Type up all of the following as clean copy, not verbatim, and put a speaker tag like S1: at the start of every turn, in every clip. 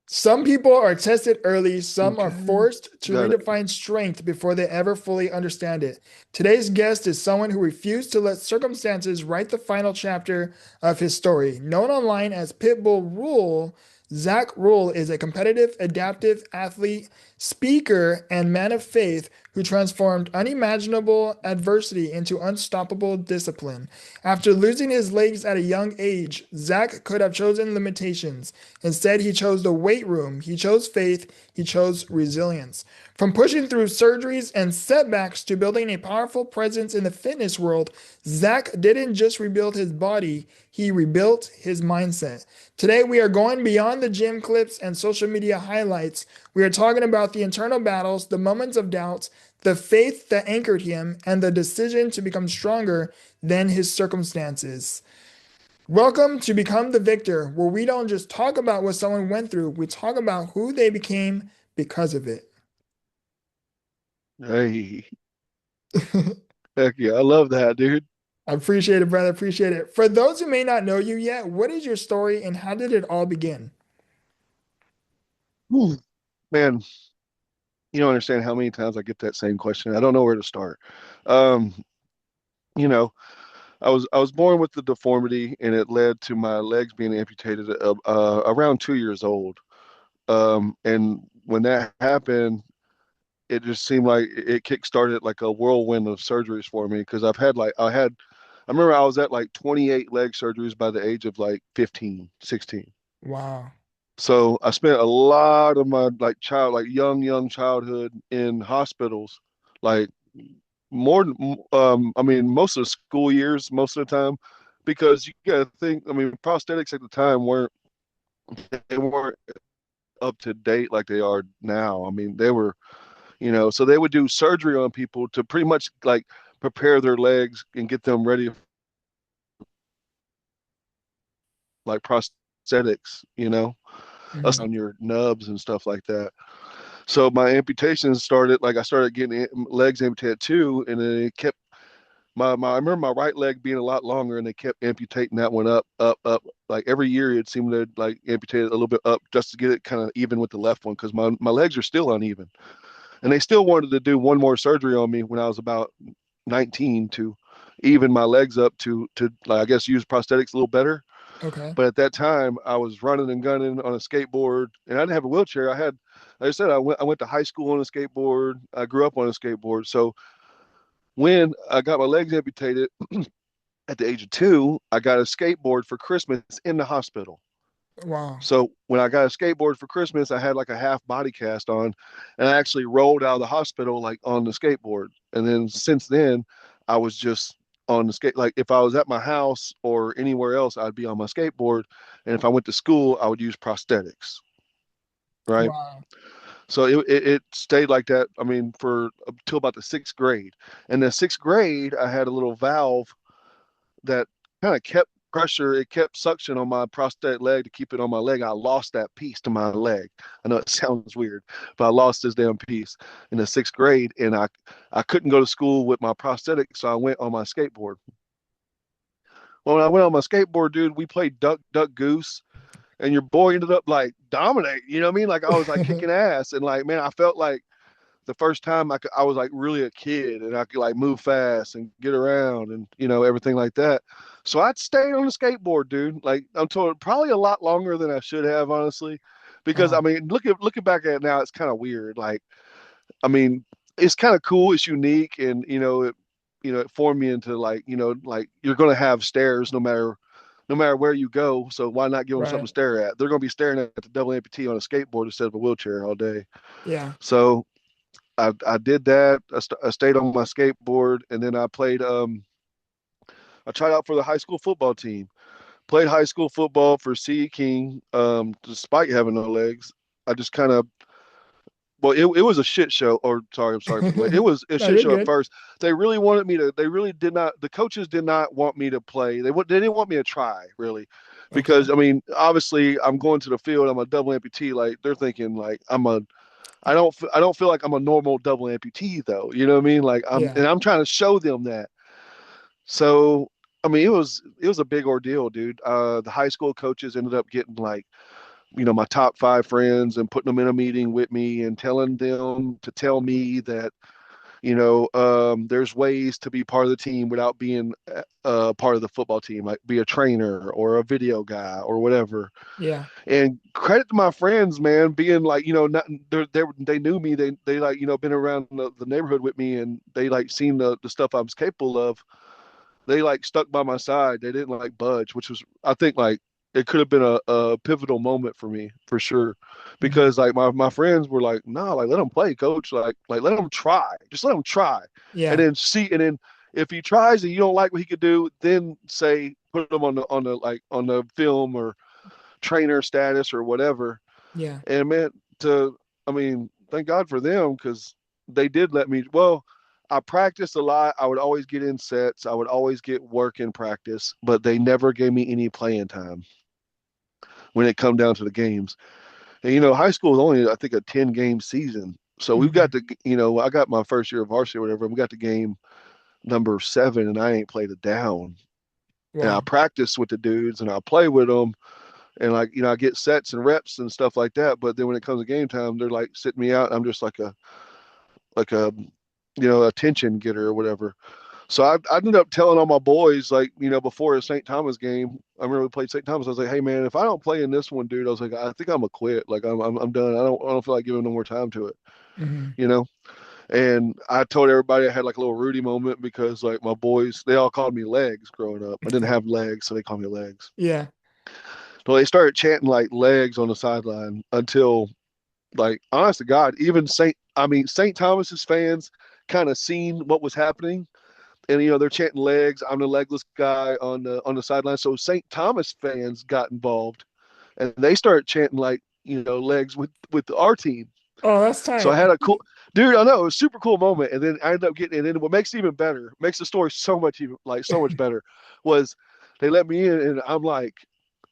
S1: Some people are tested early, some are
S2: Okay.
S1: forced to
S2: Got it.
S1: redefine strength before they ever fully understand it. Today's guest is someone who refused to let circumstances write the final chapter of his story. Known online as Pitbull Rule, Zack Ruhl is a competitive, adaptive athlete, speaker, and man of faith who transformed unimaginable adversity into unstoppable discipline. After losing his legs at a young age, Zack could have chosen limitations. Instead, he chose the weight room, he chose faith, he chose resilience. From pushing through surgeries and setbacks to building a powerful presence in the fitness world, Zack didn't just rebuild his body, he rebuilt his mindset. Today, we are going beyond the gym clips and social media highlights. We are talking about the internal battles, the moments of doubt, the faith that anchored him, and the decision to become stronger than his circumstances. Welcome to Become the Victor, where we don't just talk about what someone went through, we talk about who they became because of it.
S2: Hey, heck yeah, I love that, dude.
S1: I appreciate it, brother. Appreciate it. For those who may not know you yet, what is your story and how did it all begin?
S2: Whew. Man, you don't understand how many times I get that same question. I don't know where to start. Um, you know, I was born with the deformity, and it led to my legs being amputated around 2 years old. And when that happened, it just seemed like it kick-started like a whirlwind of surgeries for me because I remember I was at like 28 leg surgeries by the age of like 15, 16.
S1: Wow.
S2: So I spent a lot of my like young childhood in hospitals, like I mean, most of the school years, most of the time, because you gotta think, I mean, prosthetics at the time weren't up to date like they are now. I mean, they were, so they would do surgery on people to pretty much like prepare their legs and get them ready like prosthetics,
S1: Mhm.
S2: on your nubs and stuff like that. So my amputations started like I started getting legs amputated too, and then it kept I remember my right leg being a lot longer, and they kept amputating that one up. Like every year, it seemed to like amputate it a little bit up just to get it kind of even with the left one because my legs are still uneven, and they still wanted to do one more surgery on me when I was about 19 to even my legs up to like I guess use prosthetics a little better.
S1: Okay.
S2: But at that time, I was running and gunning on a skateboard, and I didn't have a wheelchair. Like I said, I went to high school on a skateboard. I grew up on a skateboard. So when I got my legs amputated at the age of 2, I got a skateboard for Christmas in the hospital.
S1: Wow.
S2: So when I got a skateboard for Christmas, I had like a half body cast on, and I actually rolled out of the hospital like on the skateboard. And then since then, I was just on the skate. Like if I was at my house or anywhere else, I'd be on my skateboard. And if I went to school, I would use prosthetics. Right.
S1: Wow.
S2: So it stayed like that. I mean, for until about the sixth grade. And the sixth grade, I had a little valve that kind of kept pressure, it kept suction on my prosthetic leg to keep it on my leg. I lost that piece to my leg. I know it sounds weird, but I lost this damn piece in the sixth grade, and I couldn't go to school with my prosthetic, so I went on my skateboard. Well, when I went on my skateboard, dude, we played duck, duck, goose, and your boy ended up like dominating. You know what I mean? Like I was like kicking ass, and like man, I felt like the first time I was like really a kid and I could like move fast and get around and everything like that. So I'd stayed on the skateboard, dude. Like I'm told probably a lot longer than I should have, honestly, because I
S1: Wow.
S2: mean, looking back at it now, it's kind of weird. Like I mean, it's kind of cool, it's unique, and it formed me into like like you're gonna have stairs no matter where you go. So why not give them something
S1: Right.
S2: to stare at? They're gonna be staring at the double amputee on a skateboard instead of a wheelchair all day.
S1: Yeah.
S2: So I did that. I stayed on my skateboard, and then I played. I tried out for the high school football team. Played high school football for C. King, despite having no legs. I just kind of well, it was a shit show. Or sorry, I'm sorry for the way. It was a
S1: No,
S2: shit
S1: you're
S2: show at
S1: good.
S2: first. They really wanted me to. They really did not. The coaches did not want me to play. They didn't want me to try really,
S1: Okay.
S2: because I mean, obviously, I'm going to the field. I'm a double amputee. Like they're thinking like I don't feel like I'm a normal double amputee though. You know what I mean? Like
S1: Yeah.
S2: I'm trying to show them that. So I mean it was a big ordeal, dude. The high school coaches ended up getting like my top 5 friends and putting them in a meeting with me and telling them to tell me that, there's ways to be part of the team without being part of the football team, like be a trainer or a video guy or whatever.
S1: Yeah.
S2: And credit to my friends, man, being like, not they knew me, they like, been around the neighborhood with me, and they like seen the stuff I was capable of. They like stuck by my side. They didn't like budge, which was, I think, like it could have been a pivotal moment for me for sure,
S1: Hmm.
S2: because like my friends were like, nah, like let him play, coach, like let him try, just let him try, and
S1: Yeah.
S2: then see, and then if he tries and you don't like what he could do, then say put him on the film or trainer status or whatever.
S1: Yeah.
S2: And man, I mean, thank God for them, because they did let me. Well, I practiced a lot. I would always get in sets. I would always get work in practice, but they never gave me any playing time when it come down to the games. And high school is only, I think, a 10-game season. So we've got
S1: Hmm.
S2: to, I got my first year of varsity or whatever, and we got to game number 7, and I ain't played it down. And I
S1: Wow.
S2: practice with the dudes, and I play with them, and like I get sets and reps and stuff like that. But then when it comes to game time, they're like sitting me out. And I'm just like a attention getter or whatever. So I ended up telling all my boys, like, before a St. Thomas game, I remember we played St. Thomas. I was like, hey man, if I don't play in this one, dude, I was like, I think I'm gonna quit. Like I'm done. I don't feel like giving no more time to it,
S1: Hmm.
S2: you know. And I told everybody I had like a little Rudy moment, because like my boys, they all called me Legs growing up. I didn't have legs, so they called me Legs.
S1: Yeah.
S2: So they started chanting like Legs on the sideline until, like, honest to God, even St. Thomas's fans kind of seen what was happening, and they're chanting Legs. I'm the legless guy on the sideline. So St. Thomas fans got involved, and they started chanting like, Legs with our team.
S1: Oh, that's
S2: So I
S1: tight.
S2: had a cool, dude. I know, it was a super cool moment, and then I ended up getting. And then what makes it even better, makes the story so much even like so much better, was they let me in, and I'm like,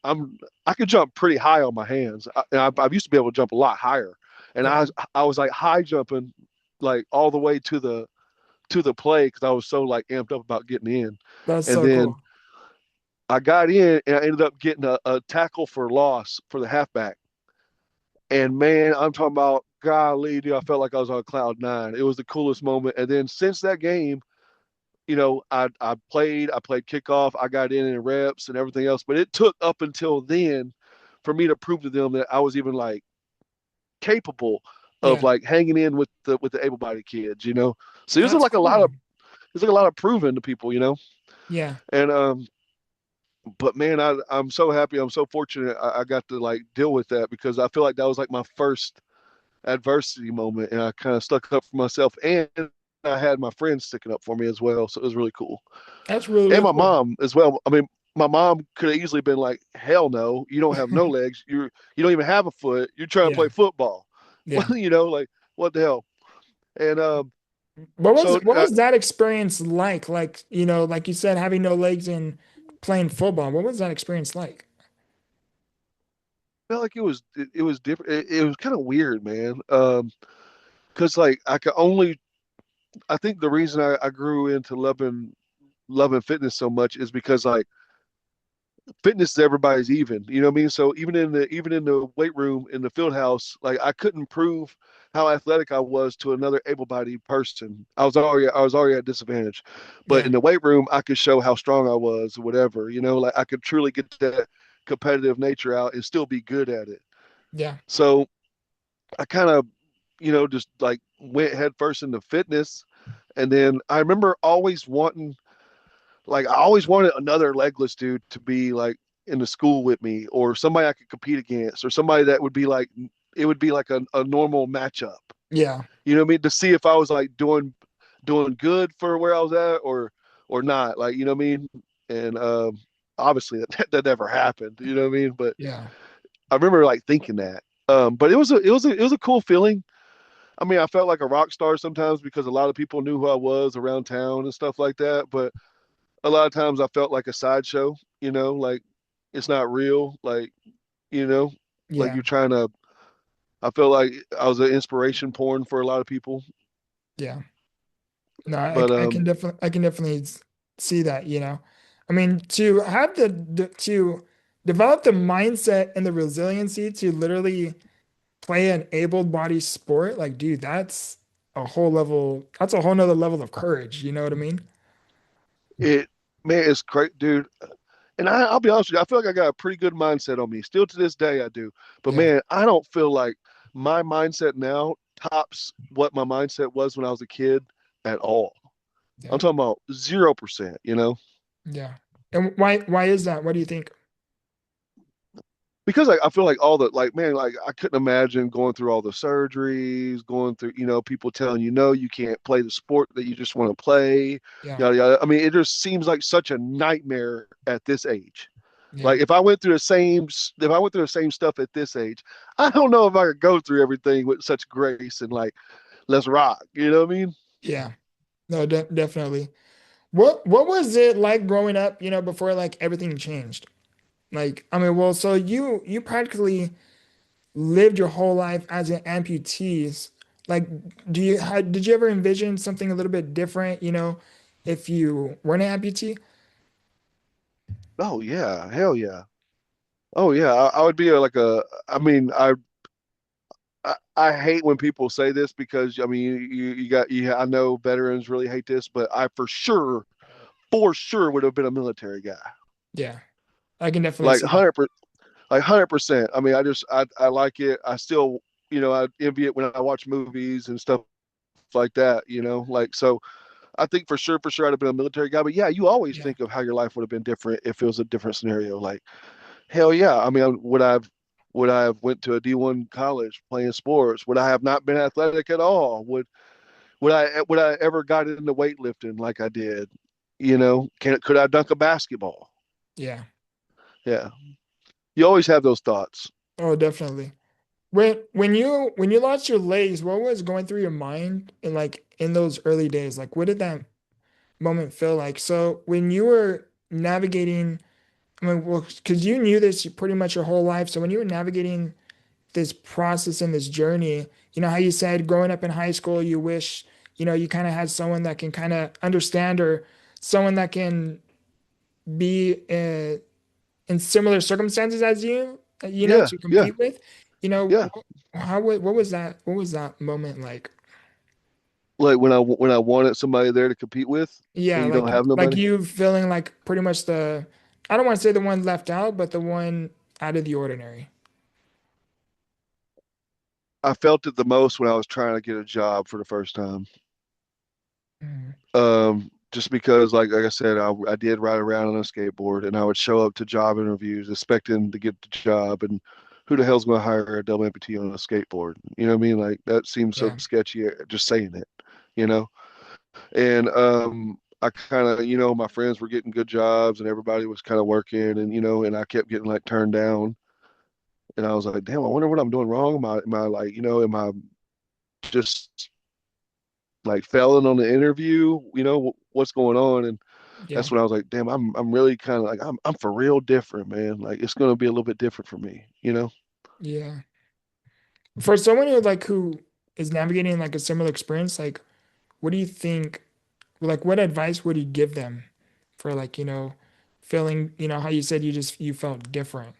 S2: I'm I could jump pretty high on my hands. I used to be able to jump a lot higher, and
S1: Yeah.
S2: I was like high jumping, like all the way to the play, because I was so like amped up about getting in.
S1: That's
S2: And
S1: so
S2: then
S1: cool.
S2: I got in, and I ended up getting a tackle for loss for the halfback. And man, I'm talking about, golly, dude, I felt like I was on cloud nine. It was the coolest moment. And then since that game, I played kickoff, I got in reps and everything else. But it took up until then for me to prove to them that I was even like capable of
S1: Yeah.
S2: like hanging in with the able-bodied kids. So it was
S1: That's
S2: like a lot
S1: cool.
S2: of it's like a lot of proving to people.
S1: Yeah.
S2: And but man, I'm so happy, I'm so fortunate I got to like deal with that, because I feel like that was like my first adversity moment, and I kind of stuck up for myself, and I had my friends sticking up for me as well, so it was really cool.
S1: That's really,
S2: And
S1: really
S2: my
S1: cool.
S2: mom as well. I mean, my mom could have easily been like, hell no, you don't have no legs, you don't even have a foot, you're trying to
S1: Yeah.
S2: play football.
S1: Yeah.
S2: Like, what the hell. And so
S1: What was that experience like? Like, like you said, having no legs and playing football. What was that experience like?
S2: felt like it was different. It was kind of weird, man. Because like I think the reason I grew into loving fitness so much is because like fitness is everybody's even. You know what I mean? So even in the weight room in the field house, like I couldn't prove how athletic I was to another able-bodied person. I was already at disadvantage. But
S1: Yeah.
S2: in the weight room, I could show how strong I was, or whatever. Like I could truly get that competitive nature out and still be good at it.
S1: Yeah.
S2: So I kind of, just like went head first into fitness. And then I remember I always wanted another legless dude to be like in the school with me, or somebody I could compete against, or somebody that would be like, it would be like a normal matchup.
S1: Yeah.
S2: You know what I mean? To see if I was like doing good for where I was at, or not. Like, you know what I mean? And obviously that never happened. You know what I mean? But
S1: Yeah.
S2: I remember like thinking that. But it was a cool feeling. I mean, I felt like a rock star sometimes, because a lot of people knew who I was around town and stuff like that. But a lot of times I felt like a sideshow, like it's not real. Like, you know, like
S1: Yeah.
S2: you're trying to, I felt like I was an inspiration porn for a lot of people.
S1: Yeah. No,
S2: But
S1: I can definitely see that, I mean, to have to develop the mindset and the resiliency to literally play an able-bodied sport, like, dude, that's a whole nother level of courage. You know what I mean?
S2: It man, it's great, dude. And I'll be honest with you, I feel like I got a pretty good mindset on me. Still to this day, I do. But
S1: Yeah,
S2: man, I don't feel like my mindset now tops what my mindset was when I was a kid at all. I'm
S1: yeah,
S2: talking about 0%, you know?
S1: yeah. And why is that? What do you think?
S2: Because I feel like all the like man, like I couldn't imagine going through all the surgeries, going through, people telling you no, you can't play the sport that you just want to play,
S1: Yeah,
S2: yada yada. I mean, it just seems like such a nightmare at this age.
S1: yeah,
S2: Like if I went through the same stuff at this age, I don't know if I could go through everything with such grace and like let's rock. You know what I mean?
S1: yeah. No, definitely. What was it like growing up, before like everything changed? Like, I mean, well, so you practically lived your whole life as an amputee. Like, did you ever envision something a little bit different, if you weren't an amputee?
S2: Oh yeah, hell yeah. Oh yeah, I would be like a. I mean, I hate when people say this because I mean you got I know veterans really hate this, but I for sure would have been a military guy.
S1: Yeah, I can definitely
S2: Like
S1: see that.
S2: 100%. I mean, I like it. I still, I envy it when I watch movies and stuff like that, like so I think for sure I'd have been a military guy. But yeah, you always
S1: Yeah,
S2: think of how your life would have been different if it was a different scenario. Like hell yeah. I mean, would I have went to a D1 college playing sports? Would I have not been athletic at all? Would I ever got into weightlifting like I did? Could I dunk a basketball?
S1: yeah.
S2: Yeah. You always have those thoughts.
S1: Oh, definitely. When you lost your legs, what was going through your mind in those early days? Like, what did that moment feel like? So when you were navigating, I mean, well, because you knew this pretty much your whole life. So when you were navigating this process and this journey, how you said growing up in high school, you wish, you kind of had someone that can kind of understand or someone that can be in similar circumstances as you,
S2: Yeah,
S1: to
S2: yeah,
S1: compete with, you know,
S2: yeah.
S1: what was that moment like?
S2: Like when I wanted somebody there to compete with,
S1: Yeah,
S2: and you don't have
S1: like
S2: nobody.
S1: you feeling like pretty much I don't want to say the one left out, but the one out of the ordinary.
S2: I felt it the most when I was trying to get a job for the first time.
S1: Mhm.
S2: Just because, like I said, I did ride around on a skateboard, and I would show up to job interviews expecting to get the job, and who the hell's going to hire a double amputee on a skateboard? You know what I mean? Like that seems so
S1: Yeah,
S2: sketchy. Just saying it, you know. And I kind of, my friends were getting good jobs, and everybody was kind of working, and and I kept getting like turned down, and I was like, damn, I wonder what I'm doing wrong. Am I like, am I just like failing on the interview? What's going on? And
S1: yeah,
S2: that's when I was like, damn, I'm really kind of like I'm for real different, man. Like it's gonna be a little bit different for me.
S1: yeah. For someone who is navigating like a similar experience, like what do you think, like what advice would you give them for feeling, how you said you felt different?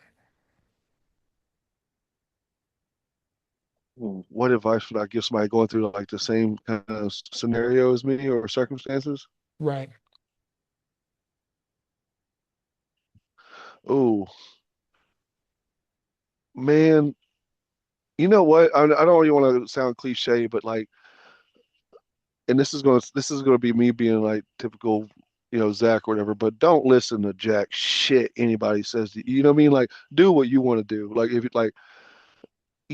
S2: What advice would I give somebody going through like the same kind of scenario as me or circumstances?
S1: Right.
S2: Oh, man, you know what? I don't really want to sound cliche, but like, and this is gonna be me being like typical, Zach or whatever. But don't listen to jack shit anybody says. You know what I mean? Like, do what you want to do. Like, if it like,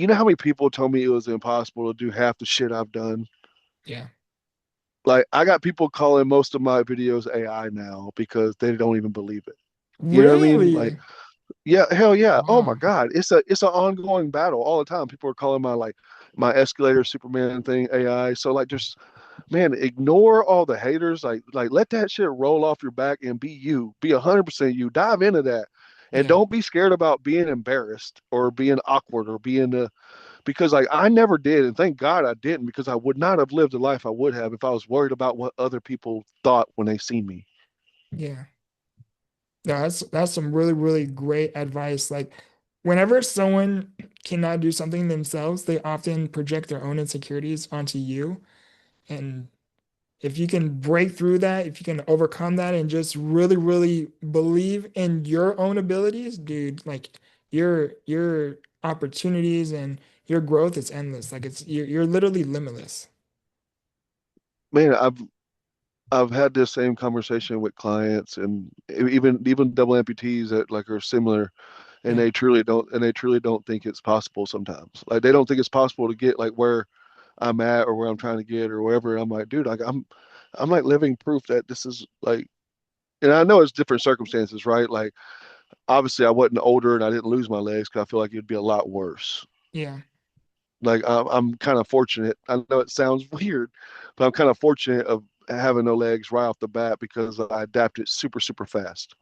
S2: how many people told me it was impossible to do half the shit I've done?
S1: Yeah.
S2: Like, I got people calling most of my videos AI now because they don't even believe it. You know what I mean? Like,
S1: Really?
S2: yeah, hell yeah. Oh my
S1: Wow.
S2: God. It's an ongoing battle all the time. People are calling my escalator Superman thing AI. So like just man, ignore all the haters. Like let that shit roll off your back and be you. Be 100% you. Dive into that. And
S1: Yeah.
S2: don't be scared about being embarrassed or being awkward or being because like I never did, and thank God I didn't, because I would not have lived the life I would have if I was worried about what other people thought when they see me.
S1: Yeah. Yeah, that's some really, really great advice. Like whenever someone cannot do something themselves, they often project their own insecurities onto you. And if you can break through that, if you can overcome that and just really, really believe in your own abilities, dude, like your opportunities and your growth is endless. Like you're literally limitless.
S2: Man, I've had this same conversation with clients and even double amputees that like are similar, and
S1: Yeah,
S2: they truly don't think it's possible sometimes. Like they don't think it's possible to get like where I'm at or where I'm trying to get or wherever. I'm like, dude, like I'm like living proof that this is like, and I know it's different circumstances, right? Like obviously I wasn't older and I didn't lose my legs because I feel like it'd be a lot worse.
S1: yeah,
S2: Like I'm kind of fortunate. I know it sounds weird, but I'm kind of fortunate of having no legs right off the bat because I adapted super, super fast.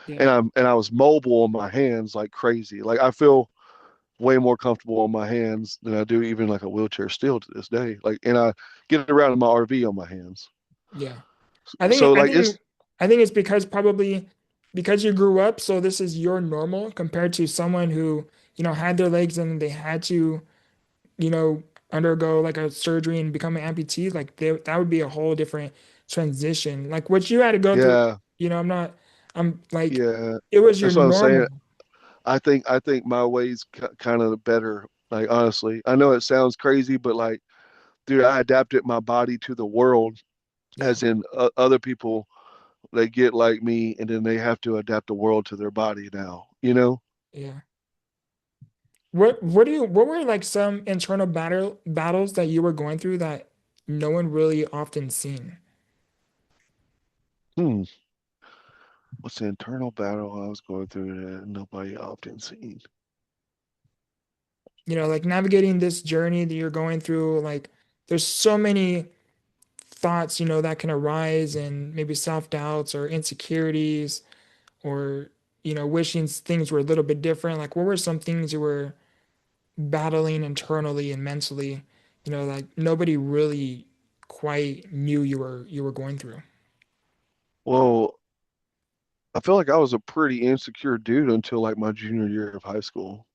S1: yeah,
S2: And I was mobile on my hands like crazy. Like I feel way more comfortable on my hands than I do even like a wheelchair still to this day. Like and I get around in my RV on my hands.
S1: yeah.
S2: So
S1: I
S2: like
S1: think
S2: it's
S1: I think it's because probably because you grew up, so this is your normal compared to someone who, had their legs and they had to, you know, undergo like a surgery and become an amputee. Like that would be a whole different transition. Like what you had to go through,
S2: yeah,
S1: I'm like,
S2: yeah.
S1: it was your
S2: That's what I'm saying.
S1: normal.
S2: I think my way's kind of better. Like honestly, I know it sounds crazy, but like dude, I adapted my body to the world,
S1: Yeah,
S2: as in other people, they get like me and then they have to adapt the world to their body now, you know?
S1: yeah. What were like some internal battles that you were going through that no one really often seen?
S2: Hmm. What's the internal battle I was going through that nobody often seen?
S1: Like navigating this journey that you're going through, like there's so many thoughts, that can arise and maybe self-doubts or insecurities or, wishing things were a little bit different. Like what were some things you were battling internally and mentally, like nobody really quite knew you were going through.
S2: Well, I feel like I was a pretty insecure dude until like my junior year of high school.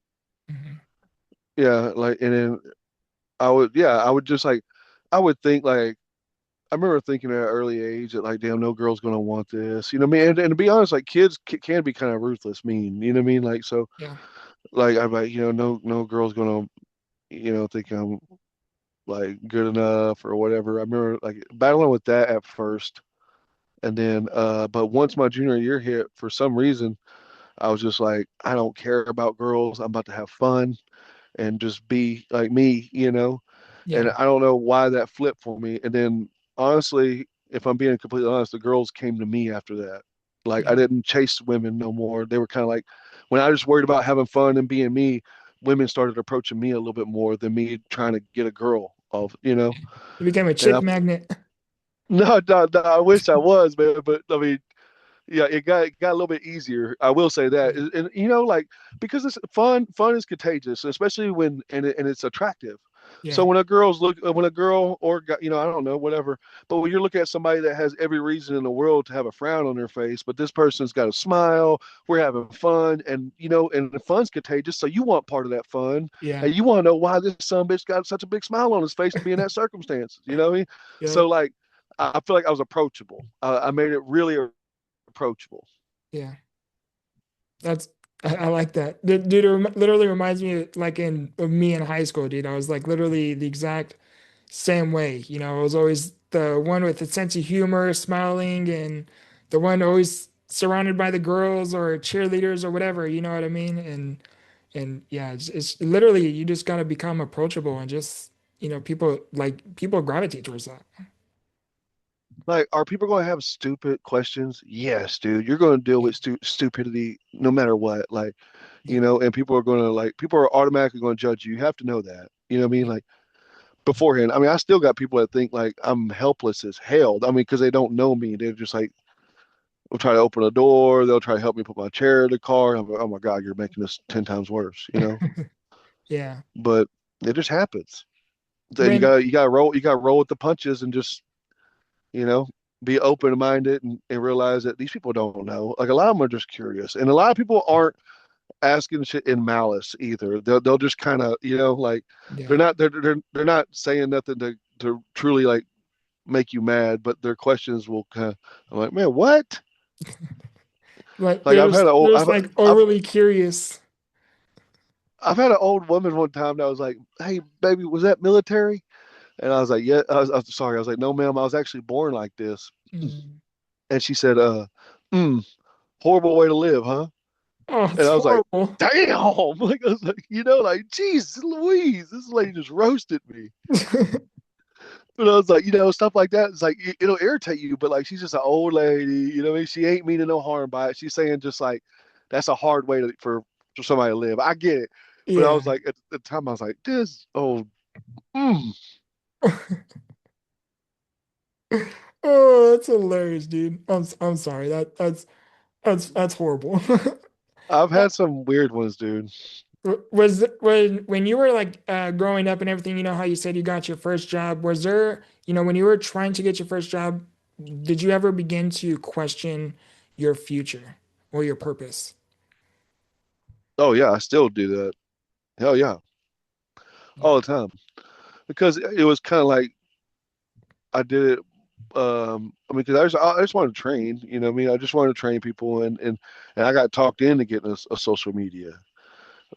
S1: Mhm.
S2: Yeah, like, and then I would just like, I would think like, I remember thinking at an early age that like, damn, no girl's gonna want this. You know what I mean? And to be honest, like kids can be kind of ruthless, mean. You know what I mean? Like, so
S1: Yeah,
S2: like I'm like, no girl's gonna, think I'm like good enough or whatever. I remember like battling with that at first. And then but once my junior year hit, for some reason, I was just like, I don't care about girls. I'm about to have fun and just be like me, you know? And
S1: yeah,
S2: I don't know why that flipped for me. And then honestly, if I'm being completely honest, the girls came to me after that. Like I
S1: yeah,
S2: didn't chase women no more. They were kind of like when I was worried about having fun and being me, women started approaching me a little bit more than me trying to get a girl off, you know?
S1: you became a
S2: And
S1: chick magnet.
S2: no, I wish I was, man, but I mean, yeah, it got a little bit easier. I will say that, and like because it's fun. Fun is contagious, especially when and it's attractive. So
S1: Yeah,
S2: when a girl or I don't know, whatever. But when you're looking at somebody that has every reason in the world to have a frown on their face, but this person's got a smile, we're having fun, and and the fun's contagious. So you want part of that fun,
S1: yeah,
S2: and you want to know why this son bitch got such a big smile on his face to be in that circumstance. You know what I mean?
S1: yep,
S2: So like, I feel like I was approachable. I made it really approachable.
S1: yeah. That's I like that. Dude, it literally reminds me like of me in high school, dude. I was like literally the exact same way. I was always the one with the sense of humor, smiling, and the one always surrounded by the girls or cheerleaders or whatever. You know what I mean? And yeah, it's literally you just gotta become approachable and just people gravitate towards that.
S2: Like, are people going to have stupid questions? Yes, dude. You're going to deal
S1: Yeah,
S2: with stupidity no matter what. Like,
S1: yeah,
S2: and people are automatically going to judge you. You have to know that. You know what I mean?
S1: yeah.
S2: Like, beforehand. I mean, I still got people that think like I'm helpless as hell. I mean, because they don't know me. They're just like, they'll try to open a door. They'll try to help me put my chair in the car. I'm like, oh my God, you're making this 10 times worse,
S1: Yeah.
S2: But it just happens. Then
S1: When
S2: you got to roll with the punches and just, you know. be open minded and realize that these people don't know. Like a lot of them are just curious, and a lot of people aren't asking shit in malice either. They'll just kind of like
S1: Yeah.
S2: they're not saying nothing to truly like make you mad, but their questions will kind of. I'm like, man, what?
S1: Like
S2: Like
S1: they're just like overly curious.
S2: I've had an old woman one time that was like, "Hey, baby, was that military?" And I was like, "Yeah." I was sorry. I was like, "No, ma'am. I was actually born like this."
S1: Mm.
S2: And she said, mm, horrible way to live, huh?"
S1: Oh,
S2: And
S1: it's
S2: I was like,
S1: horrible.
S2: "Damn!" Like I was like, like, "Geez, Louise, this lady just roasted me." But I was like, stuff like that. It's like it'll irritate you, but like she's just an old lady. What I mean? She ain't meaning no harm by it. She's saying just like that's a hard way for somebody to live. I get it, but I was
S1: Yeah.
S2: like at the time I was like, this old. Mm.
S1: Oh, that's hilarious, dude. I'm sorry. That's horrible.
S2: I've had some weird ones, dude.
S1: Was when you were like growing up and everything, you know how you said you got your first job, was there, when you were trying to get your first job, did you ever begin to question your future or your purpose?
S2: Oh yeah, I still do that. Hell yeah, all
S1: Yeah.
S2: the time because it was kind of like I did it. I mean, because I just wanted to train. What I mean? I just wanted to train people, and I got talked into getting a social media.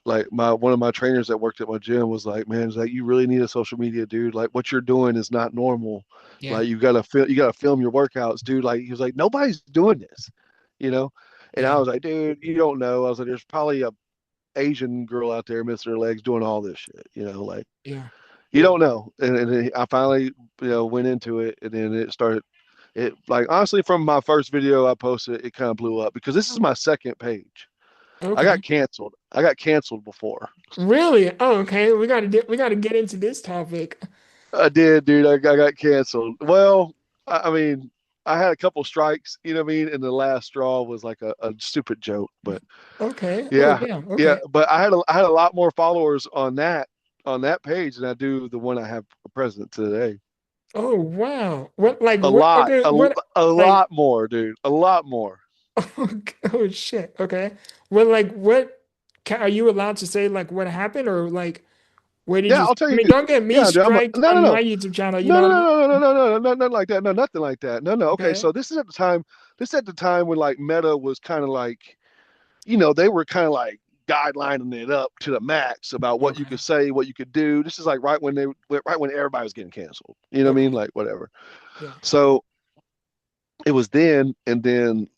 S2: Like my one of my trainers that worked at my gym was like, man, it's like you really need a social media, dude. Like what you're doing is not normal.
S1: Yeah.
S2: Like you gotta film your workouts, dude. Like he was like, nobody's doing this, you know. And
S1: Yeah.
S2: I was like, dude, you don't know. I was like, there's probably a Asian girl out there missing her legs doing all this shit, like
S1: Yeah.
S2: you don't know. And then I finally, went into it, and then it started. It like honestly, from my first video I posted, it kind of blew up because this is my second page. I got
S1: Okay.
S2: canceled. I got canceled before.
S1: Really? Oh, okay. We gotta get into this topic.
S2: I did, dude. I got canceled. Well, I mean, I had a couple strikes, you know what I mean? And the last straw was like a stupid joke. But
S1: Okay. Oh,
S2: yeah,
S1: damn.
S2: yeah.
S1: Okay.
S2: But I had a lot more followers on that page than I do the one I have present today.
S1: Oh, wow. What like
S2: A
S1: what
S2: lot,
S1: okay, what
S2: a
S1: like
S2: lot more, dude. A lot more.
S1: oh shit. Okay. Well, like are you allowed to say like what happened or like where did
S2: Yeah,
S1: you
S2: I'll tell
S1: I
S2: you.
S1: mean, don't get me
S2: Yeah, dude.
S1: striked
S2: No, no,
S1: on
S2: no,
S1: my YouTube channel, you
S2: no,
S1: know
S2: no,
S1: what I mean?
S2: no, no, no, no, no, no, nothing like that. No, nothing like that. No, no. Okay,
S1: Okay.
S2: so this is at the time. This is at the time when like Meta was kind of like they were kind of like guidelining it up to the max about what you
S1: Okay.
S2: could say, what you could do. This is like right when everybody was getting canceled. You know what I mean?
S1: Okay.
S2: Like whatever.
S1: Yeah.
S2: So it was then, and then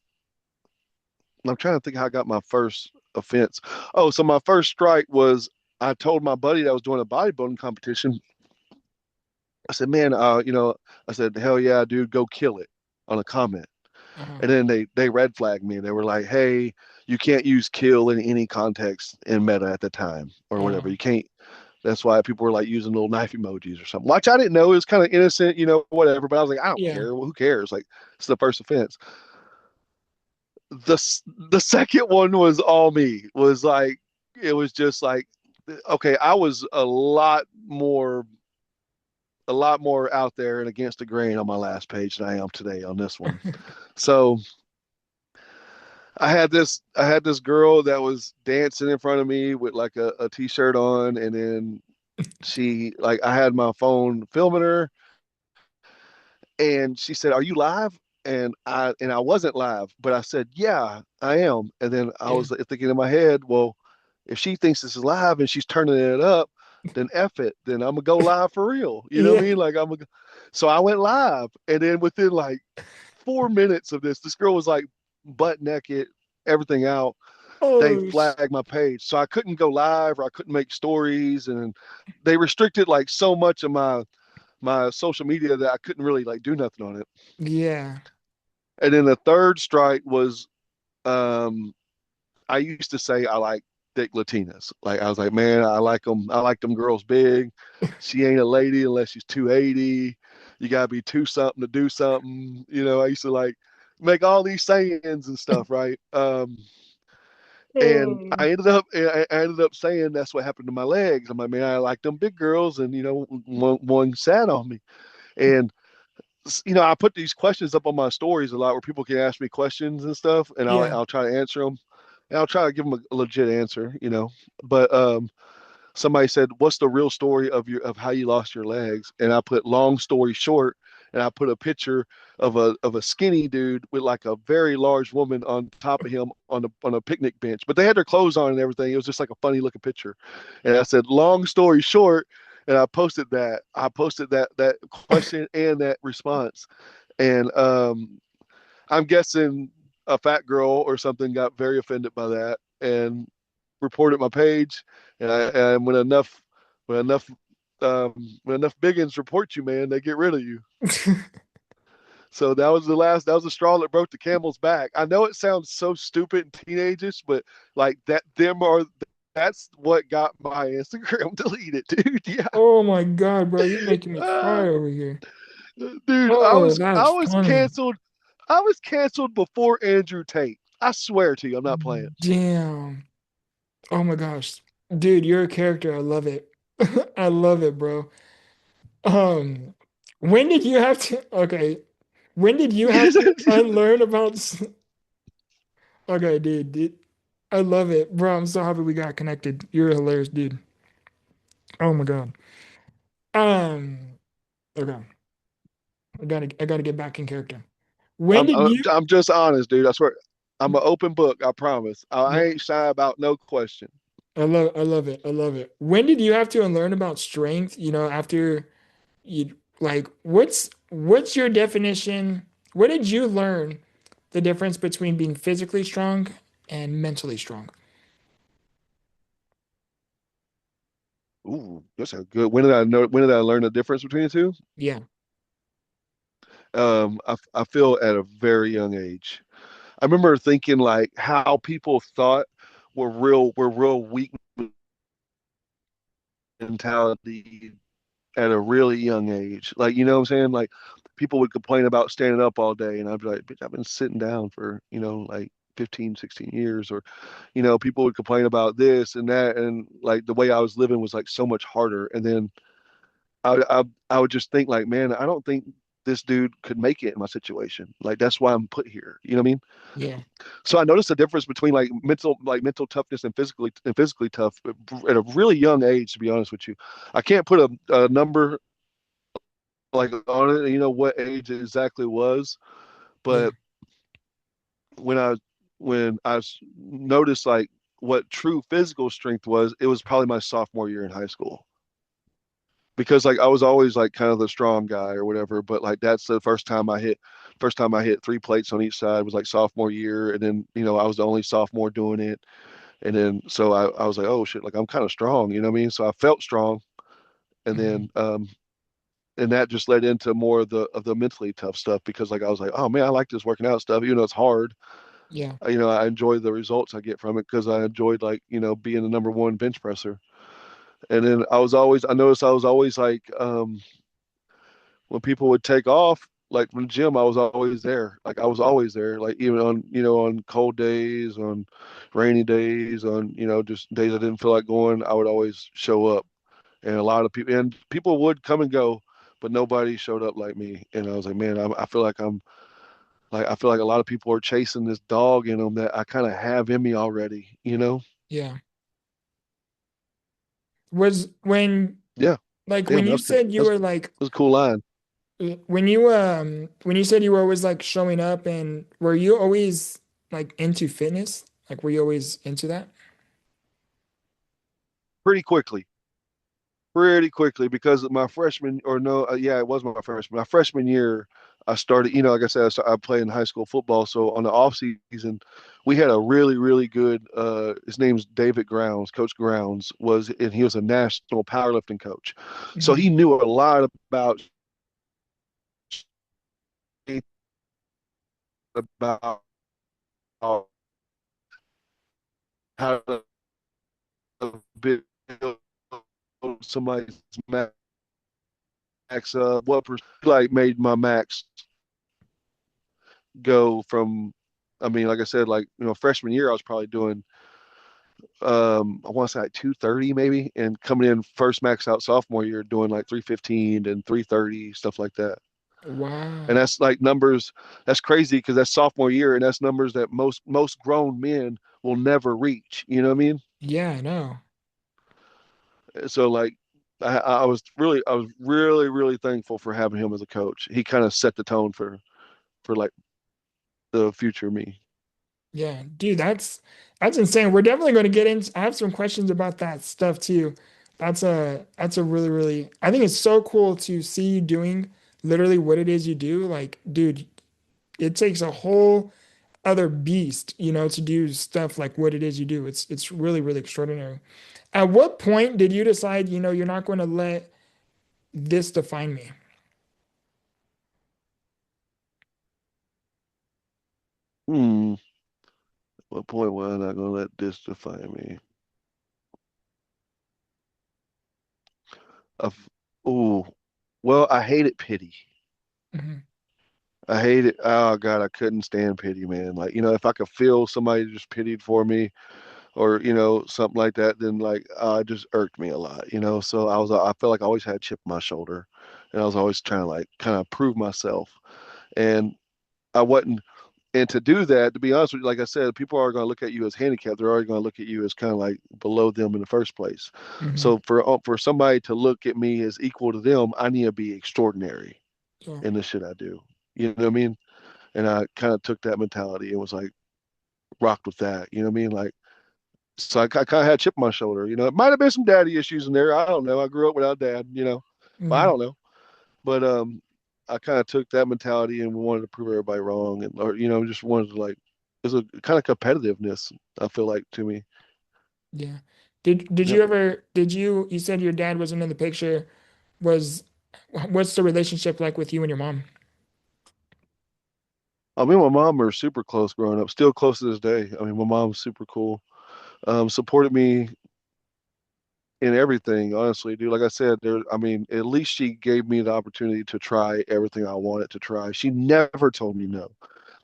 S2: I'm trying to think how I got my first offense. Oh, so my first strike was I told my buddy that was doing a bodybuilding competition. I said, man, I said, hell yeah, dude, go kill it on a comment.
S1: Uh-huh.
S2: And then they red flagged me. They were like, "Hey, you can't use kill in any context in meta at the time or whatever.
S1: Uh-huh.
S2: You can't." That's why people were like using little knife emojis or something, which I didn't know. It was kind of innocent, whatever. But I was like, I don't
S1: Yeah.
S2: care. Well, who cares? Like, it's the first offense. The the second one was all me. Was like it was just like, okay, I was a lot more out there and against the grain on my last page than I am today on this one. So I had this girl that was dancing in front of me with like a t-shirt on, and then she like I had my phone filming her, and she said, "Are you live?" And I wasn't live, but I said, "Yeah, I am." And then I
S1: Yeah.
S2: was thinking in my head, well, if she thinks this is live and she's turning it up, then F it, then I'm gonna go live for real. You know what I
S1: Yeah.
S2: mean? Like so I went live, and then within like 4 minutes of this girl was like butt naked, everything out. They
S1: Oh,
S2: flagged my page, so I couldn't go live or I couldn't make stories, and they restricted like so much of my social media that I couldn't really like do nothing on it.
S1: yeah.
S2: And then the third strike was, um, I used to say I like thick Latinas. Like I was like, man, I like them. I like them girls big. She ain't a lady unless she's 280. You gotta be two something to do something. I used to like make all these sayings and stuff, right? And
S1: Oh,
S2: I ended up saying that's what happened to my legs. I'm like, man, I like them big girls, and one sat on me, and I put these questions up on my stories a lot where people can ask me questions and stuff, and I'll
S1: Yeah.
S2: I'll try to answer them, and I'll try to give them a legit answer. But somebody said, "What's the real story of how you lost your legs?" And I put long story short, and I put a picture of a skinny dude with like a very large woman on top of him on a picnic bench, but they had their clothes on and everything. It was just like a funny looking picture, and I said, "Long story short." And I posted that. I posted that question and that response, and I'm guessing a fat girl or something got very offended by that and reported my page. And when enough when enough biggins report you, man, they get rid of you. So that was the straw that broke the camel's back. I know it sounds so stupid and teenagers, but like that's what got my Instagram deleted, dude. Yeah.
S1: Oh my God, bro, you're making me
S2: Uh,
S1: cry over here.
S2: dude,
S1: Oh,
S2: I
S1: that's
S2: was
S1: funny.
S2: canceled. I was canceled before Andrew Tate. I swear to you, I'm not playing.
S1: Damn. Oh my gosh. Dude, you're a character. I love it. I love it, bro. Um, when did you have to, okay, when did you have to unlearn about, okay, dude, I love it. Bro, I'm so happy we got connected. You're a hilarious dude. Oh my God. Um, okay, I gotta get back in character. When
S2: I'm
S1: did
S2: I'm
S1: you,
S2: I'm just honest, dude. I swear. I'm an open book. I promise. I
S1: no,
S2: ain't shy about no question.
S1: I love it. I love it. When did you have to unlearn about strength? After you like what's your definition? What did you learn the difference between being physically strong and mentally strong?
S2: Ooh, that's a good. When did I know? When did I learn the difference between the two?
S1: Yeah.
S2: I feel at a very young age. I remember thinking like how people thought were real weak mentality at a really young age. Like, you know what I'm saying? Like people would complain about standing up all day and I'd be like, bitch, I've been sitting down for, like 15, 16 years. Or, people would complain about this and that. And like the way I was living was like so much harder. And then I would just think like, man, I don't think this dude could make it in my situation. Like that's why I'm put here. You know what I mean?
S1: Yeah.
S2: So I noticed the difference between like mental toughness and physically tough at a really young age, to be honest with you. I can't put a number like on it, what age it exactly was,
S1: Yeah.
S2: but when I noticed like what true physical strength was, it was probably my sophomore year in high school. Because like I was always like kind of the strong guy or whatever, but like that's the first time I hit 3 plates on each side was like sophomore year, and then I was the only sophomore doing it, and then so I was like, oh shit, like I'm kind of strong, you know what I mean? So I felt strong, and
S1: Mhm.
S2: then and that just led into more of the mentally tough stuff because like I was like, oh man, I like this working out stuff, even though it's hard.
S1: Yeah.
S2: I enjoy the results I get from it because I enjoyed like being the number one bench presser. And then I noticed I was always like when people would take off, like from the gym, I was always there. Like I was always there. Like even on cold days, on rainy days, on just days I didn't feel like going, I would always show up. And a lot of people would come and go, but nobody showed up like me. And I was like, man, I feel like a lot of people are chasing this dog in them that I kind of have in me already.
S1: Yeah. Was when
S2: Yeah,
S1: like
S2: damn,
S1: when you said you were like
S2: that was a cool line.
S1: when you said you were always like showing up, and were you always like into fitness? Like were you always into that?
S2: Pretty quickly. Pretty quickly because my freshman or no, yeah, it was my freshman. My freshman year, I started. Like I said, I played in high school football. So on the off season, we had a really, really good. His name's David Grounds. Coach Grounds and he was a national powerlifting coach. So
S1: Mhm.
S2: he knew a lot about how to build somebody's max. What like made my max go from, I mean, like I said, like, freshman year, I was probably doing, I want to say like 230 maybe, and coming in first max out sophomore year doing like 315 and 330, stuff like that. And
S1: Wow.
S2: that's like numbers. That's crazy because that's sophomore year, and that's numbers that most grown men will never reach. You know what I mean?
S1: Yeah, I know.
S2: So like, I was really thankful for having him as a coach. He kind of set the tone for like the future me.
S1: Yeah, dude, that's insane. We're definitely going to get into. I have some questions about that stuff too. That's a really I think it's so cool to see you doing literally what it is you do. Like, dude, it takes a whole other beast, to do stuff like what it is you do. It's really extraordinary. At what point did you decide, you're not going to let this define me?
S2: Hmm. What point was I not gonna let this define me? Of oh, well, I hated pity.
S1: Mhm.
S2: I hate it. Oh God, I couldn't stand pity, man. Like, if I could feel somebody just pitied for me or, something like that, then like it just irked me a lot. So I felt like I always had a chip on my shoulder and I was always trying to like kind of prove myself. And I wasn't, and to do that, to be honest with you, like I said, people are going to look at you as handicapped. They're already going to look at you as kind of like below them in the first place.
S1: Mhm.
S2: So for somebody to look at me as equal to them, I need to be extraordinary
S1: Yeah.
S2: in the shit I do. You know what I mean? And I kind of took that mentality and was like rocked with that. You know what I mean? Like, so I kind of had a chip on my shoulder. It might have been some daddy issues in there. I don't know. I grew up without dad. But I
S1: Mhm.
S2: don't know. But I kind of took that mentality and wanted to prove everybody wrong, and or just wanted to like, there's a kind of competitiveness. I feel like to me.
S1: Yeah. Did you said your dad wasn't in the picture. Was what's the relationship like with you and your mom?
S2: Me and my mom are super close growing up, still close to this day. I mean, my mom's super cool. Supported me in everything, honestly, dude. Like I said, I mean, at least she gave me the opportunity to try everything I wanted to try. She never told me no.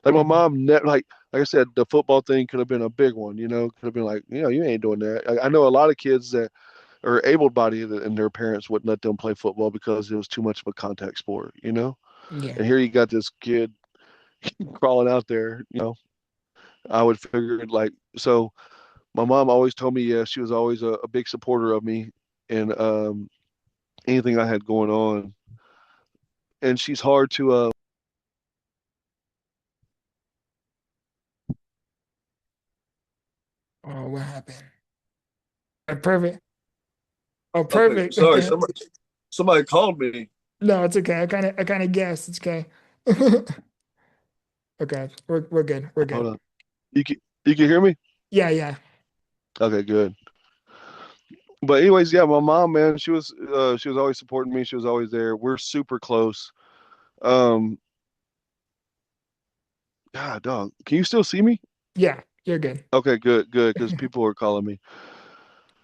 S2: Like my
S1: Mhm.
S2: mom, like I said, the football thing could have been a big one. Could have been like, you ain't doing that. I know a lot of kids that are able-bodied and their parents wouldn't let them play football because it was too much of a contact sport.
S1: Yeah.
S2: And here you got this kid crawling out there. I would figure like so. My mom always told me yes. She was always a big supporter of me and anything I had going on. And she's hard to
S1: Oh, what happened? Perfect. Oh,
S2: Okay,
S1: perfect.
S2: sorry,
S1: Okay.
S2: somebody called me.
S1: No, it's okay. I kind of guessed. It's okay. Okay. We're good. We're
S2: Hold
S1: good.
S2: on. You can hear me?
S1: Yeah, yeah.
S2: Okay, good. But anyways, yeah, my mom, man, she was always supporting me. She was always there. We're super close. Um, God, dog, can you still see me?
S1: Yeah, you're good.
S2: Okay, good, because people are calling me.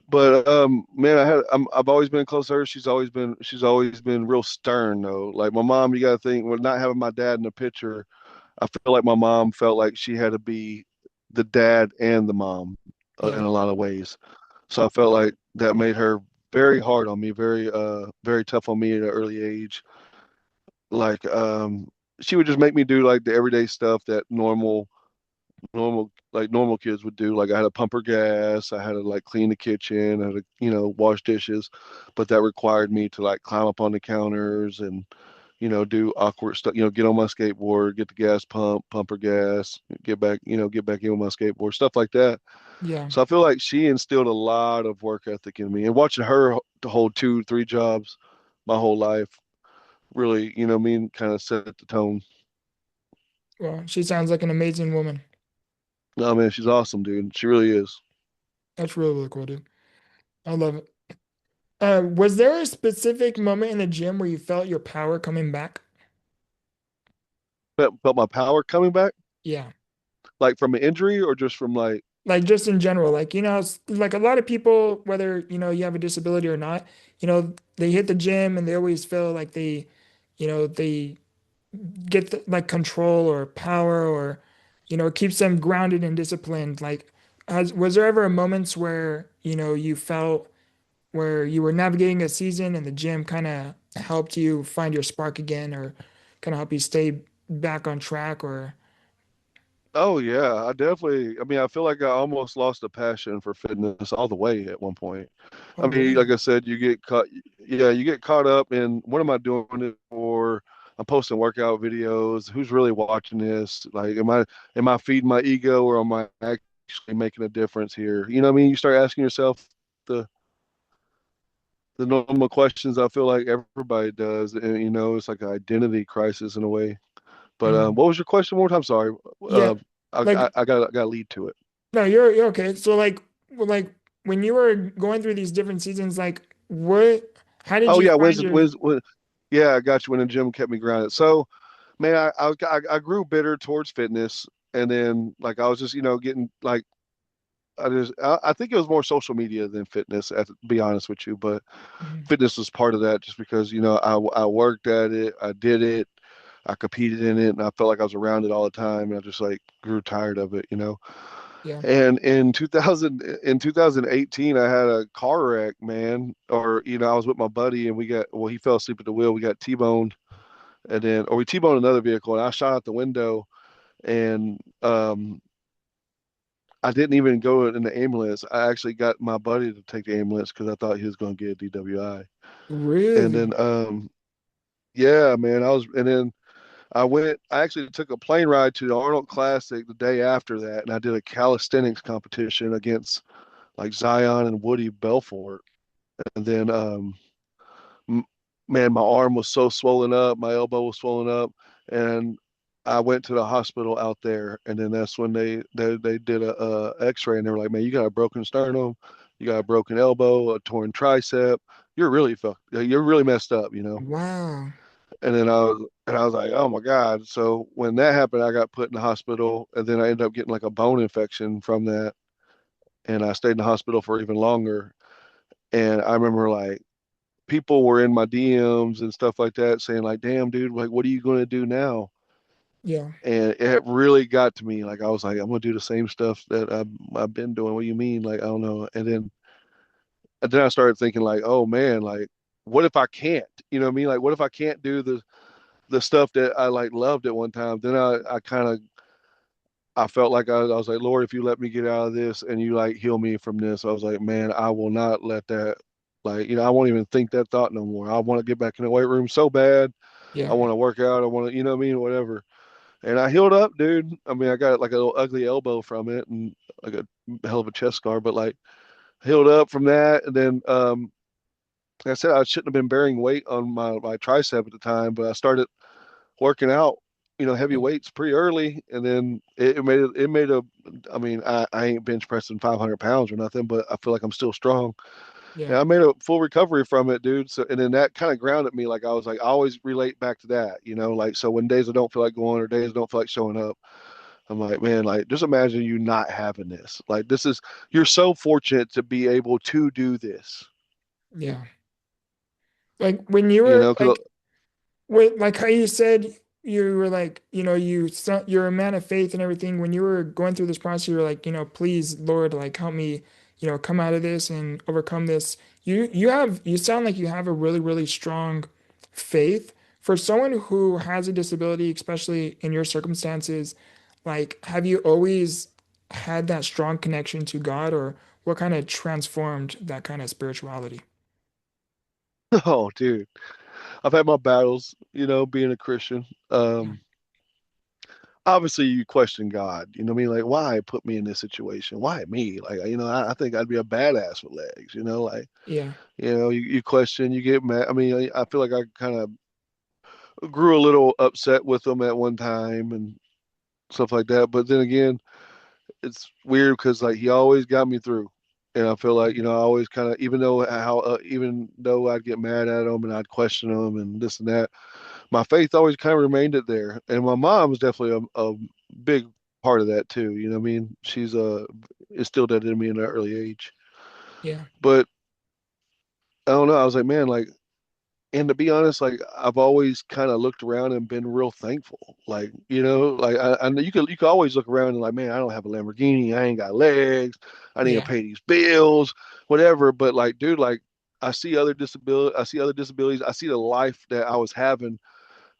S2: But man, I've always been close to her. She's always been real stern though. Like my mom, you gotta think, with not having my dad in the picture, I feel like my mom felt like she had to be the dad and the mom in
S1: Yeah.
S2: a lot of ways. So I felt like that made her very hard on me, very tough on me at an early age. Like she would just make me do like the everyday stuff that normal kids would do. Like I had to pump her gas, I had to like clean the kitchen, I had to wash dishes, but that required me to like climb up on the counters and do awkward stuff. Get on my skateboard, get the gas pump, pump her gas, get back in with my skateboard, stuff like that.
S1: Yeah.
S2: So I feel like she instilled a lot of work ethic in me, and watching her to hold two, three jobs my whole life really, kind of set the tone.
S1: Well, she sounds like an amazing woman.
S2: No, man, she's awesome, dude. She really is.
S1: That's really cool, dude. I love it. Was there a specific moment in the gym where you felt your power coming back?
S2: Felt my power coming back,
S1: Yeah.
S2: like from an injury or just from like,
S1: Like just in general, like, like a lot of people, whether, you have a disability or not, they hit the gym and they always feel like they get like control or power or, it keeps them grounded and disciplined. Like, was there ever a moments where, you felt where you were navigating a season and the gym kind of helped you find your spark again or kind of help you stay back on track or
S2: Oh yeah, I definitely. I mean, I feel like I almost lost a passion for fitness all the way at one point.
S1: oh
S2: I mean, like
S1: really?
S2: I said, you get caught. Yeah, you get caught up in what am I doing it for? I'm posting workout videos. Who's really watching this? Like, am I feeding my ego or am I actually making a difference here? You know what I mean? You start asking yourself the the normal questions. I feel like everybody does, and it's like an identity crisis in a way. But
S1: Mhm.
S2: what was your question one more time? Sorry.
S1: Yeah.
S2: Uh, I,
S1: Like
S2: I, I got to lead to it.
S1: no, you're okay. So like when you were going through these different seasons, like what how did
S2: Oh
S1: you
S2: yeah,
S1: find your
S2: yeah, I got you when the gym kept me grounded. So man, I grew bitter towards fitness, and then like I was just getting like I think it was more social media than fitness, to be honest with you. But
S1: Mhm.
S2: fitness was part of that, just because I worked at it, I did it, I competed in it, and I felt like I was around it all the time, and I just like grew tired of it.
S1: Yeah.
S2: And in 2018, I had a car wreck, man. Or I was with my buddy, and he fell asleep at the wheel. We got T-boned, or we T-boned another vehicle, and I shot out the window, and I didn't even go in the ambulance. I actually got my buddy to take the ambulance because I thought he was going to get a DWI. And
S1: Really?
S2: then yeah, man, and then I actually took a plane ride to the Arnold Classic the day after that, and I did a calisthenics competition against like Zion and Woody Belfort. And then, m- man, my arm was so swollen up, my elbow was swollen up, and I went to the hospital out there. And then that's when they did a X-ray, and they were like, "Man, you got a broken sternum, you got a broken elbow, a torn tricep. You're really messed up."
S1: Wow.
S2: And I was like, "Oh my God!" So when that happened, I got put in the hospital, and then I ended up getting like a bone infection from that, and I stayed in the hospital for even longer. And I remember like people were in my DMs and stuff like that saying like, "Damn, dude, like, what are you going to do now?"
S1: Yeah.
S2: And it really got to me. Like I was like, "I'm going to do the same stuff that I've been doing." What do you mean? Like I don't know. And then I started thinking like, "Oh man, like what if I can't?" You know what I mean? Like what if I can't do the stuff that I like loved at one time? Then I kind of I felt like I was like, "Lord, if you let me get out of this and you like heal me from this," I was like, "Man, I will not let that, like, I won't even think that thought no more. I want to get back in the weight room so bad. I
S1: Yeah.
S2: want to work out. I want to, you know what I mean? Whatever." And I healed up, dude. I mean, I got like a little ugly elbow from it and like a hell of a chest scar, but like healed up from that. And then, like I said, I shouldn't have been bearing weight on my tricep at the time, but I started working out, heavy
S1: Yeah.
S2: weights pretty early, and then it made a. I mean, I ain't bench pressing 500 pounds or nothing, but I feel like I'm still strong,
S1: Yeah.
S2: and I made a full recovery from it, dude. So, and then that kind of grounded me. Like I was like, I always relate back to that, like so when days I don't feel like going or days I don't feel like showing up, I'm like, man, like just imagine you not having this. Like you're so fortunate to be able to do this,
S1: Yeah. Like when you were
S2: because
S1: wait, like how you said you were like, you're a man of faith and everything. When you were going through this process, you were like, please, Lord, like help me, come out of this and overcome this. You sound like you have a really, really strong faith. For someone who has a disability, especially in your circumstances, like have you always had that strong connection to God, or what kind of transformed that kind of spirituality?
S2: oh, dude, I've had my battles, being a Christian.
S1: Yeah.
S2: Obviously you question God. You know what I mean? Like, why put me in this situation? Why me? Like, I think I'd be a badass with legs. Like,
S1: Yeah.
S2: you question, you get mad. I mean, I feel like I kind of grew a little upset with them at one time and stuff like that. But then again, it's weird because like he always got me through. And I feel like, I always kind of, even though I'd get mad at them and I'd question them and this and that, my faith always kind of remained it there. And my mom was definitely a big part of that too. You know what I mean? She's instilled that in me in an early age.
S1: Yeah.
S2: But I don't know. I was like, man, like, and to be honest, like I've always kind of looked around and been real thankful. Like, like I know you could always look around and like, man, I don't have a Lamborghini, I ain't got legs, I need to
S1: Yeah.
S2: pay these bills, whatever. But like, dude, like I see other disabilities, I see the life that I was having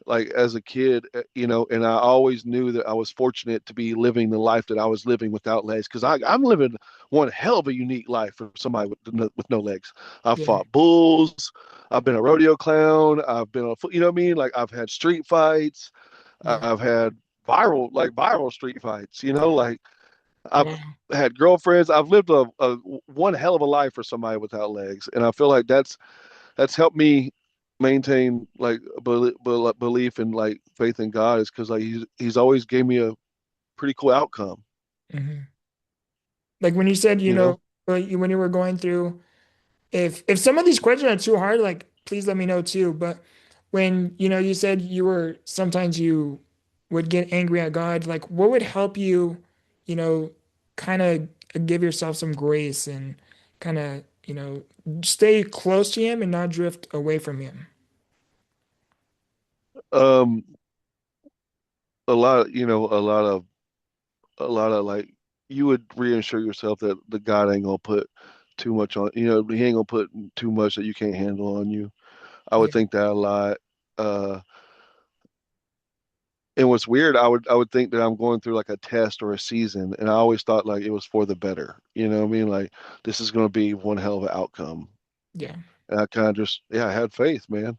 S2: like as a kid, and I always knew that I was fortunate to be living the life that I was living without legs, because I'm living one hell of a unique life for somebody with no legs. I've
S1: Yeah.
S2: fought bulls, I've been a rodeo clown, I've been you know what I mean? Like I've had street fights,
S1: Yeah.
S2: I've had viral street fights, like I've
S1: Wow.
S2: had girlfriends. I've lived a one hell of a life for somebody without legs, and I feel like that's helped me maintain like belief and like faith in God, is because like he's always gave me a pretty cool outcome.
S1: Hmm. Like when you said,
S2: You know,
S1: when you were going through, if some of these questions are too hard, like please let me know too. But when you said you were sometimes you would get angry at God, like what would help you, you know, kind of give yourself some grace and kind of, stay close to him and not drift away from him.
S2: um, a lot of like you would reassure yourself that the God ain't gonna put too much on. He ain't gonna put too much that you can't handle on you. I would
S1: Yeah,
S2: think that a lot. Uh, and what's weird, I would think that I'm going through like a test or a season, and I always thought like it was for the better. You know what I mean? Like this is going to be one hell of an outcome.
S1: yeah,
S2: And I kind of just, yeah, I had faith, man.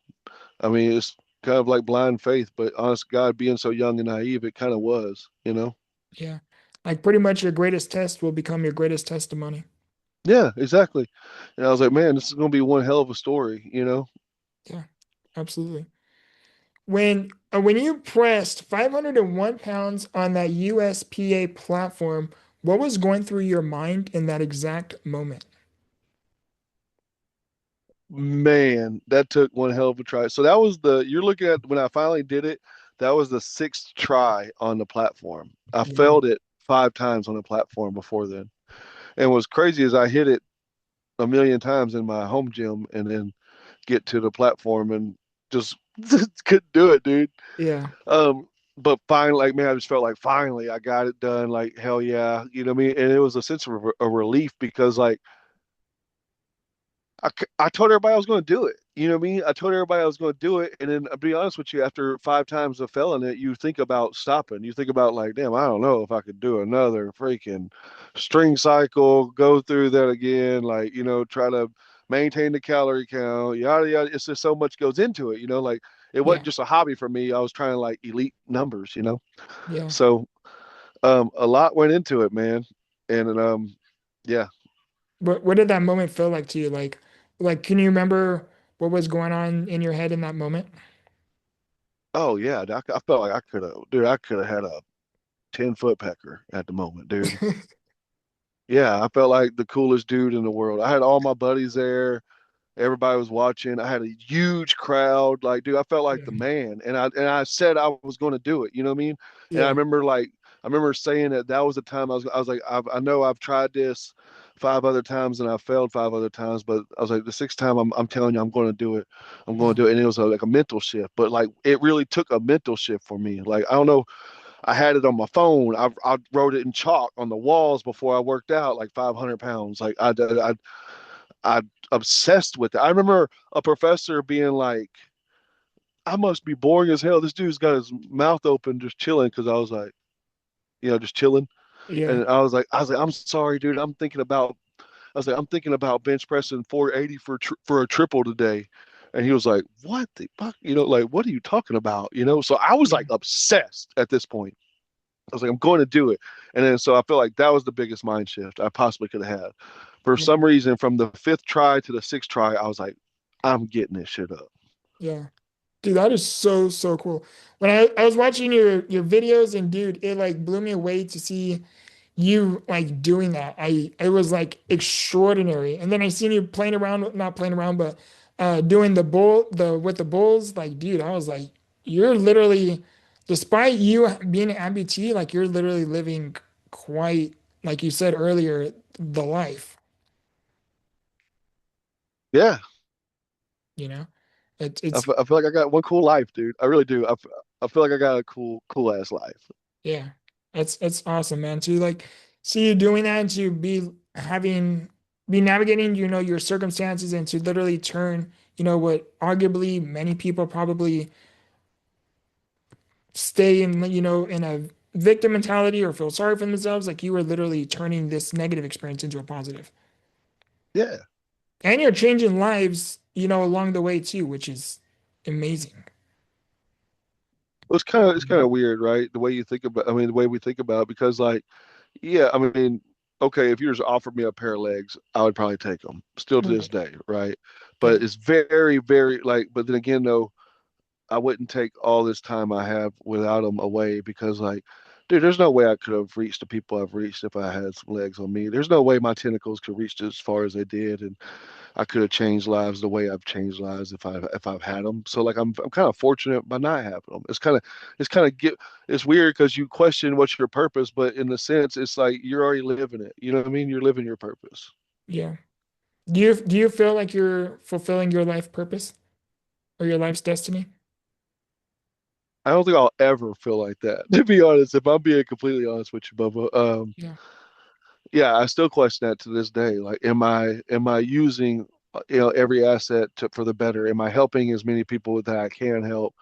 S2: I mean, it's kind of like blind faith, but honest God, being so young and naive, it kind of was.
S1: yeah. Like pretty much your greatest test will become your greatest testimony.
S2: Yeah, exactly. And I was like, man, this is going to be one hell of a story.
S1: Yeah, absolutely. When you pressed 501 pounds on that USPA platform, what was going through your mind in that exact moment?
S2: Man, that took one hell of a try. So that was you're looking at when I finally did it, that was the sixth try on the platform. I
S1: Wow.
S2: failed it 5 times on the platform before then. And what's crazy is I hit it a million times in my home gym and then get to the platform and just couldn't do it, dude.
S1: Yeah.
S2: But finally, like, man, I just felt like finally I got it done. Like, hell yeah. You know what I mean? And it was a sense of a relief because, like, I told everybody I was going to do it. You know what I mean? I told everybody I was going to do it. And then, I'll be honest with you, after 5 times of failing it, you think about stopping. You think about, like, damn, I don't know if I could do another freaking string cycle, go through that again, like, try to maintain the calorie count, yada, yada. It's just so much goes into it. Like, it wasn't
S1: Yeah.
S2: just a hobby for me. I was trying to, like, elite numbers.
S1: Yeah.
S2: So, a lot went into it, man. And, yeah.
S1: What did that moment feel like to you? Like can you remember what was going on in your head in that moment?
S2: Oh yeah, I felt like I could have, dude. I could have had a 10-foot pecker at the moment, dude. Yeah, I felt like the coolest dude in the world. I had all my buddies there. Everybody was watching. I had a huge crowd. Like, dude, I felt like the
S1: Yeah.
S2: man. And I said I was going to do it. You know what I mean? And
S1: Yeah.
S2: I remember saying that was the time I was like, I know I've tried this 5 other times and I failed 5 other times, but I was like, the sixth time I'm telling you I'm going to do it. I'm going
S1: Yeah.
S2: to do it. And it was like a mental shift, but like it really took a mental shift for me. Like, I don't know. I had it on my phone. I wrote it in chalk on the walls before I worked out, like 500 pounds. Like I obsessed with it. I remember a professor being like, I must be boring as hell. This dude's got his mouth open just chilling, because I was like, just chilling.
S1: Yeah.
S2: And I was like, I'm sorry, dude. I'm thinking about bench pressing 480 for a triple today. And he was like, what the fuck? Like, what are you talking about? So I was
S1: Yeah.
S2: like obsessed at this point. I was like, I'm going to do it. And then so I feel like that was the biggest mind shift I possibly could have had. For
S1: Yeah.
S2: some reason, from the fifth try to the sixth try, I was like, I'm getting this shit up.
S1: Yeah. Dude, that is so, so cool. When I was watching your videos and dude, it like blew me away to see you like doing that. It was like extraordinary. And then I seen you playing around, not playing around, but doing the with the bulls. Like, dude, I was like, you're literally, despite you being an amputee, like you're literally living quite, like you said earlier, the life,
S2: Yeah,
S1: you know?
S2: I
S1: It's
S2: feel, I feel like I got one cool life, dude. I really do. I feel like I got a cool ass life.
S1: Yeah, it's awesome, man. To like see you doing that, and to be navigating, your circumstances, and to literally turn, what arguably many people probably stay in, in a victim mentality or feel sorry for themselves. Like you were literally turning this negative experience into a positive.
S2: Yeah.
S1: And you're changing lives, along the way too, which is amazing.
S2: Well, it's kind of weird, right? The way you think about, I mean, the way we think about it, because like, yeah, I mean, okay, if you just offered me a pair of legs, I would probably take them still to this
S1: Right.
S2: day, right?
S1: Yeah.
S2: But it's very, very like, but then again, though, I wouldn't take all this time I have without them away because, like, dude, there's no way I could have reached the people I've reached if I had some legs on me. There's no way my tentacles could reach as far as they did, and I could have changed lives the way I've changed lives if I've had them. So like I'm kind of fortunate by not having them. It's kind of get it's weird because you question what's your purpose, but in the sense it's like you're already living it. You know what I mean? You're living your purpose.
S1: Yeah. Do you feel like you're fulfilling your life purpose or your life's destiny?
S2: I don't think I'll ever feel like that. To be honest, if I'm being completely honest with you, Bubba,
S1: Yeah.
S2: yeah, I still question that to this day. Like, am I using every asset for the better? Am I helping as many people that I can help?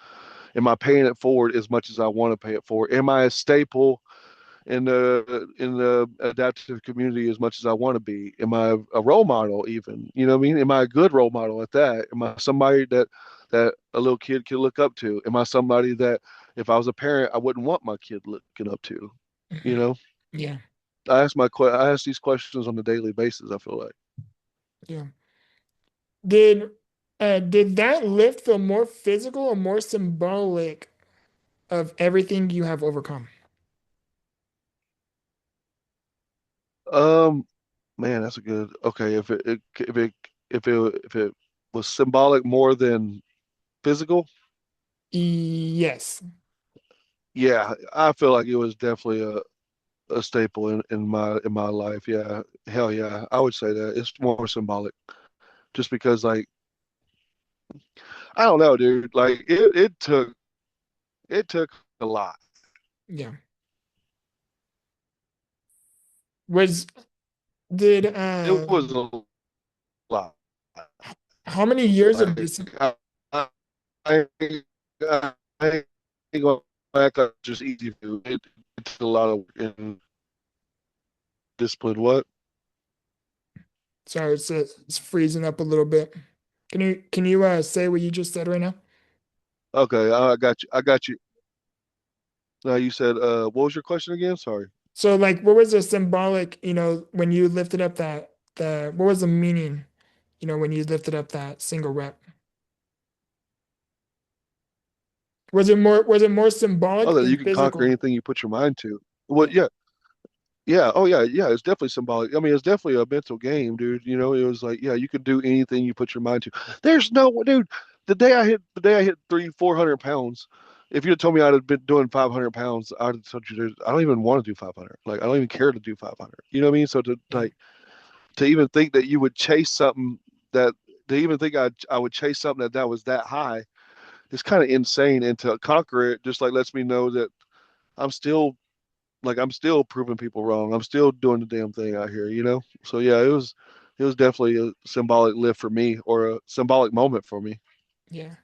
S2: Am I paying it forward as much as I want to pay it forward? Am I a staple in the adaptive community as much as I want to be? Am I a role model even? You know what I mean? Am I a good role model at that? Am I somebody that a little kid can look up to? Am I somebody that if I was a parent, I wouldn't want my kid looking up to? You
S1: Mhm.
S2: know,
S1: Yeah.
S2: I ask these questions on a daily basis, I feel like.
S1: Yeah. Did did that lift feel more physical or more symbolic of everything you have overcome?
S2: Um, man, that's a good. Okay, if it was symbolic more than physical,
S1: Yes.
S2: yeah, I feel like it was definitely a staple in my life. Yeah, hell yeah, I would say that it's more symbolic, just because like I don't know, dude. Like it took a lot.
S1: Yeah. Was did
S2: It was a lot.
S1: how many years of
S2: Like
S1: discipline?
S2: I, I ain't gonna act like it's just easy to do. It took a lot of work and discipline. What?
S1: Sorry, it's freezing up a little bit. Can you say what you just said right now?
S2: Okay, I got you. I got you. Now you said, what was your question again? Sorry.
S1: So like what was the symbolic, when you lifted up the what was the meaning, when you lifted up that single rep? Was it more symbolic
S2: Other than
S1: than
S2: you can conquer
S1: physical?
S2: anything you put your mind to. What?
S1: Yeah.
S2: Yeah, yeah. Oh yeah, yeah. It's definitely symbolic. I mean, it's definitely a mental game, dude. You know, it was like, yeah, you could do anything you put your mind to. There's no, dude. The day I hit 400 pounds. If you had told me I'd have been doing 500 pounds, I'd have told you, dude, I don't even want to do 500. Like, I don't even care to do 500. You know what I mean? So
S1: Yeah.
S2: to even think that you would chase something that to even think I would chase something that was that high is kind of insane. And to conquer it just like lets me know that I'm still I'm still proving people wrong. I'm still doing the damn thing out here, you know? So yeah, it was definitely a symbolic lift for me or a symbolic moment for me.
S1: Yeah.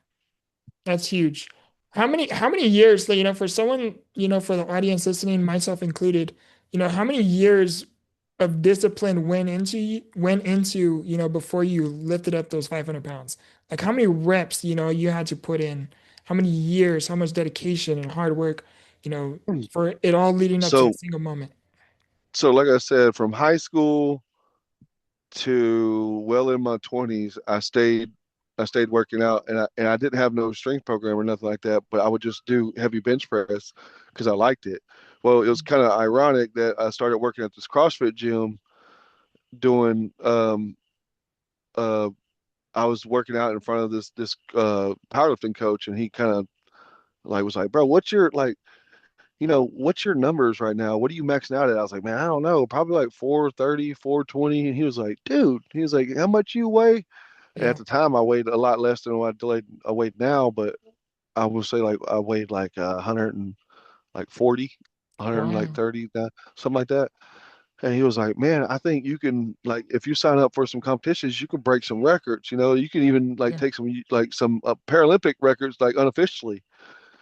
S1: That's huge. How many years, like, for someone, for the audience listening, myself included, how many years of discipline went into, before you lifted up those 500 pounds? Like how many reps, you had to put in, how many years, how much dedication and hard work, for it all leading up to a
S2: So
S1: single moment.
S2: so like I said, from high school to well in my 20s, I stayed working out and I didn't have no strength program or nothing like that, but I would just do heavy bench press because I liked it. Well, it was kind of ironic that I started working at this CrossFit gym doing uh I was working out in front of this powerlifting coach and he kind of like was like, "Bro, what's your like, what's your numbers right now? What are you maxing out at?" I was like, "Man, I don't know, probably like 430, 420." And he was like, "Dude," he was like, "How much you weigh?" And at
S1: Yeah.
S2: the time, I weighed a lot less than what I weigh now, but I would say like I weighed like 100 and like 40, 100 and like
S1: Wow.
S2: 30, something like that. And he was like, "Man, I think you can like if you sign up for some competitions, you can break some records. You know, you can even like
S1: Yeah.
S2: take some like some Paralympic records like unofficially."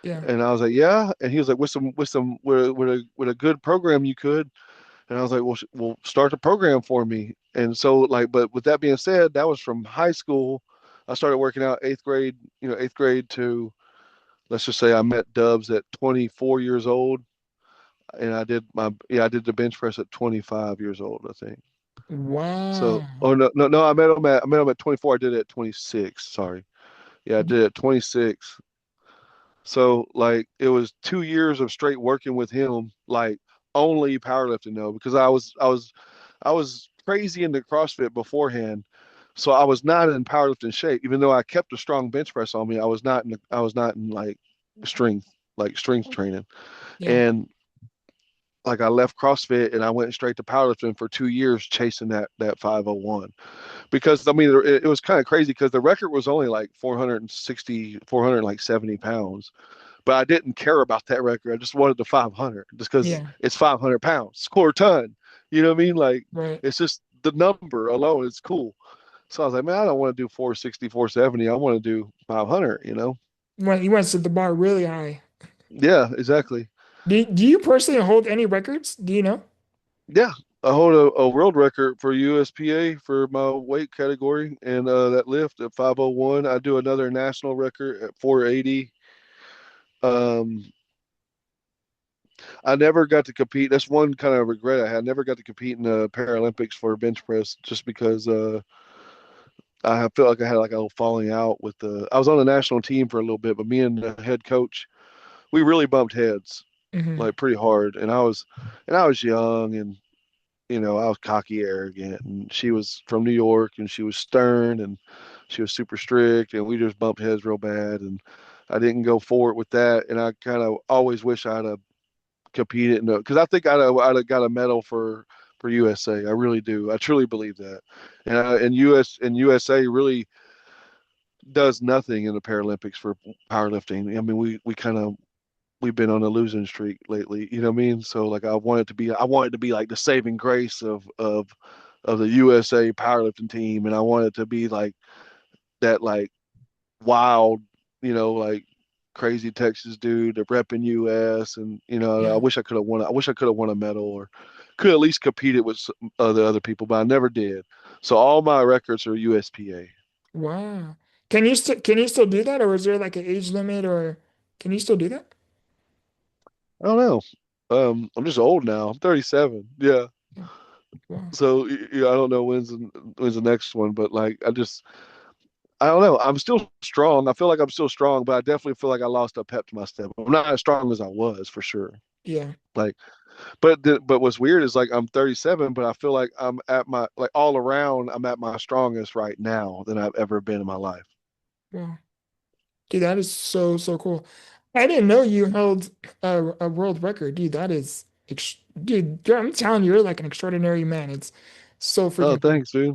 S1: Yeah.
S2: And I was like, yeah. And he was like, with a good program you could. And I was like, well, start the program for me. And so like, but with that being said, that was from high school. I started working out eighth grade, eighth grade to, let's just say I met Dubs at 24 years old. And I did the bench press at 25 years old, I think. So,
S1: Wow.
S2: oh no, no, no, I met him at 24. I did it at 26. Sorry. Yeah, I did it at 26. So like it was 2 years of straight working with him, like only powerlifting though, because I was crazy into CrossFit beforehand. So I was not in powerlifting shape, even though I kept a strong bench press on me. I was not in like strength training.
S1: Yeah.
S2: And like I left CrossFit and I went straight to powerlifting for 2 years chasing that 501. Because I mean it was kind of crazy because the record was only like 460, 470 pounds. But I didn't care about that record. I just wanted the 500 just because
S1: Yeah.
S2: it's 500 pounds, score ton. You know what I mean? Like
S1: Right.
S2: it's just the number alone. It's cool. So I was like, man, I don't want to do 460, 470. I want to do 500.
S1: You want to set the bar really high.
S2: Yeah, exactly.
S1: Do you personally hold any records? Do you know?
S2: Yeah. I hold a world record for USPA for my weight category and that lift at 501. I do another national record at 480. Um, I never got to compete. That's one kind of regret I had. I never got to compete in the Paralympics for bench press just because I felt like I had like a little falling out with the. I was on the national team for a little bit, but me and the head coach, we really bumped heads
S1: Hmm.
S2: like pretty hard. And I was young and I was cocky, arrogant, and she was from New York and she was stern and she was super strict, and we just bumped heads real bad. And I didn't go forward with that, and I kind of always wish I'd have competed in because I think I'd have got a medal for USA. I really do. I truly believe that. And USA really does nothing in the Paralympics for powerlifting. I mean, we've been on a losing streak lately. You know what I mean? So like I wanted to be like the saving grace of the USA powerlifting team, and I wanted to be like that like wild, like crazy Texas dude that repping US, and I
S1: Yeah.
S2: wish I could have won. I wish I could have won a medal or could at least competed with some other people, but I never did. So all my records are USPA.
S1: Wow. Can you still do that, or is there like an age limit, or can you still do that?
S2: I don't know. I'm just old now. I'm 37. Yeah.
S1: Yeah. Wow.
S2: So I don't know when's the next one, but like I don't know. I'm still strong. I feel like I'm still strong, but I definitely feel like I lost a pep to my step. I'm not as strong as I was for sure.
S1: Yeah.
S2: Like but what's weird is like I'm 37, but I feel like I'm at my like all around I'm at my strongest right now than I've ever been in my life.
S1: Wow. Dude, that is so so cool. I didn't know you held a world record, dude. Dude, I'm telling you, you're like an extraordinary man. It's so
S2: Oh,
S1: freaking cool.
S2: thanks, dude.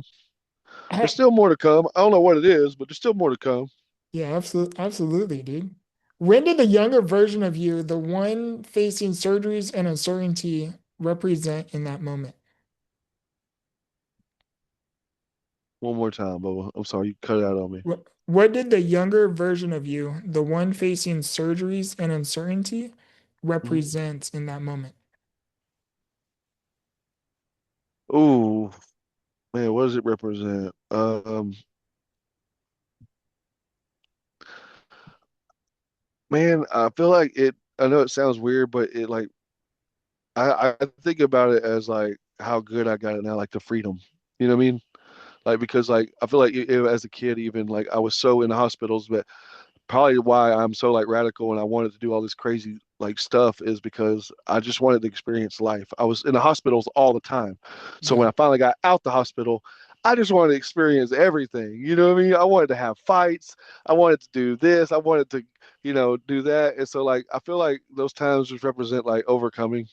S2: There's
S1: I,
S2: still more to come. I don't know what it is, but there's still more to come.
S1: yeah, absolutely, dude. When did the younger version of you, the one facing surgeries and uncertainty, represent in that moment?
S2: One more time, Bubba. I'm sorry, you cut it out on me.
S1: What did the younger version of you, the one facing surgeries and uncertainty,
S2: Mhm.
S1: represent in that moment?
S2: Ooh, man, what does it represent? Man, I feel like it. I know it sounds weird, but it like I think about it as like how good I got it now, like the freedom. You know what I mean? Like because like I feel like as a kid, even like I was so in the hospitals, but probably why I'm so like radical and I wanted to do all this crazy like stuff is because I just wanted to experience life. I was in the hospitals all the time. So
S1: Yeah,
S2: when I finally got out the hospital, I just wanted to experience everything. You know what I mean? I wanted to have fights. I wanted to do this. I wanted to, do that. And so like I feel like those times just represent like overcoming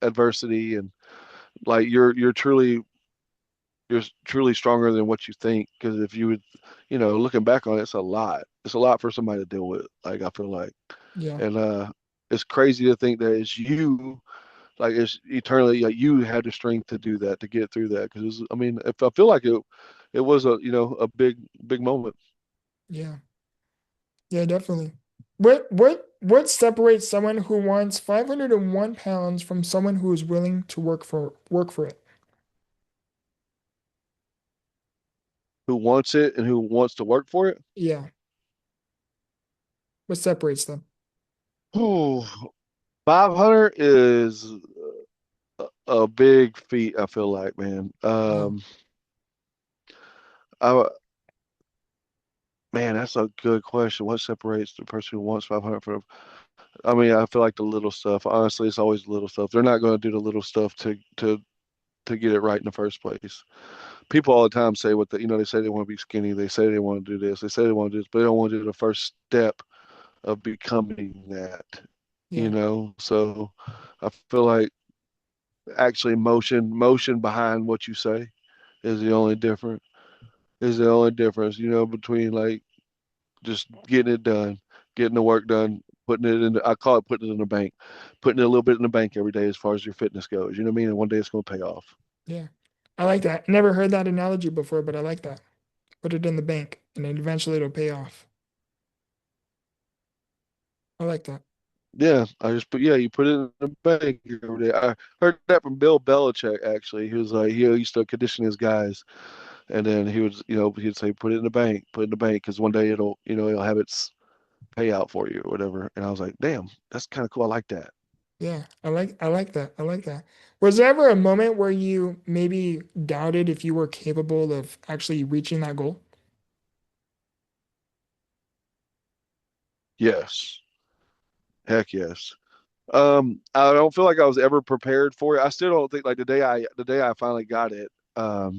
S2: adversity and like you're truly stronger than what you think. Because if you would, looking back on it, it's a lot. It's a lot for somebody to deal with. Like I feel like,
S1: yeah,
S2: and it's crazy to think that it's you, like it's eternally, like you had the strength to do that, to get through that. Because I mean, if I feel like it was a big moment.
S1: yeah. Yeah, definitely. What separates someone who wants 501 pounds from someone who is willing to work for it?
S2: Who wants it and who wants to work for it?
S1: Yeah. What separates them?
S2: Ooh, 500 is a big feat, I feel like, man.
S1: Yeah.
S2: I, man, that's a good question. What separates the person who wants 500 from? I mean, I feel like the little stuff. Honestly, it's always the little stuff. They're not going to do the little stuff to get it right in the first place. People all the time say what they say they want to be skinny. They say they want to do this. They say they want to do this, but they don't want to do the first step of becoming that.
S1: Yeah.
S2: So I feel like actually motion behind what you say is the only difference. Is the only difference, between like just getting it done, getting the work done, putting it in. I call it putting it in the bank, putting it a little bit in the bank every day as far as your fitness goes. You know what I mean? And one day it's going to pay off.
S1: Yeah. I like that. Never heard that analogy before, but I like that. Put it in the bank and then eventually it'll pay off. I like that.
S2: Yeah, you put it in the bank every day. I heard that from Bill Belichick actually. He was like he used to condition his guys, and then he'd say put it in the bank, put it in the bank, because one day it'll have its payout for you or whatever. And I was like, damn, that's kind of cool. I like that.
S1: Yeah. I like that. I like that. Was there ever a moment where you maybe doubted if you were capable of actually reaching that goal?
S2: Yes, heck yes. I don't feel like I was ever prepared for it. I still don't think like the day I finally got it. The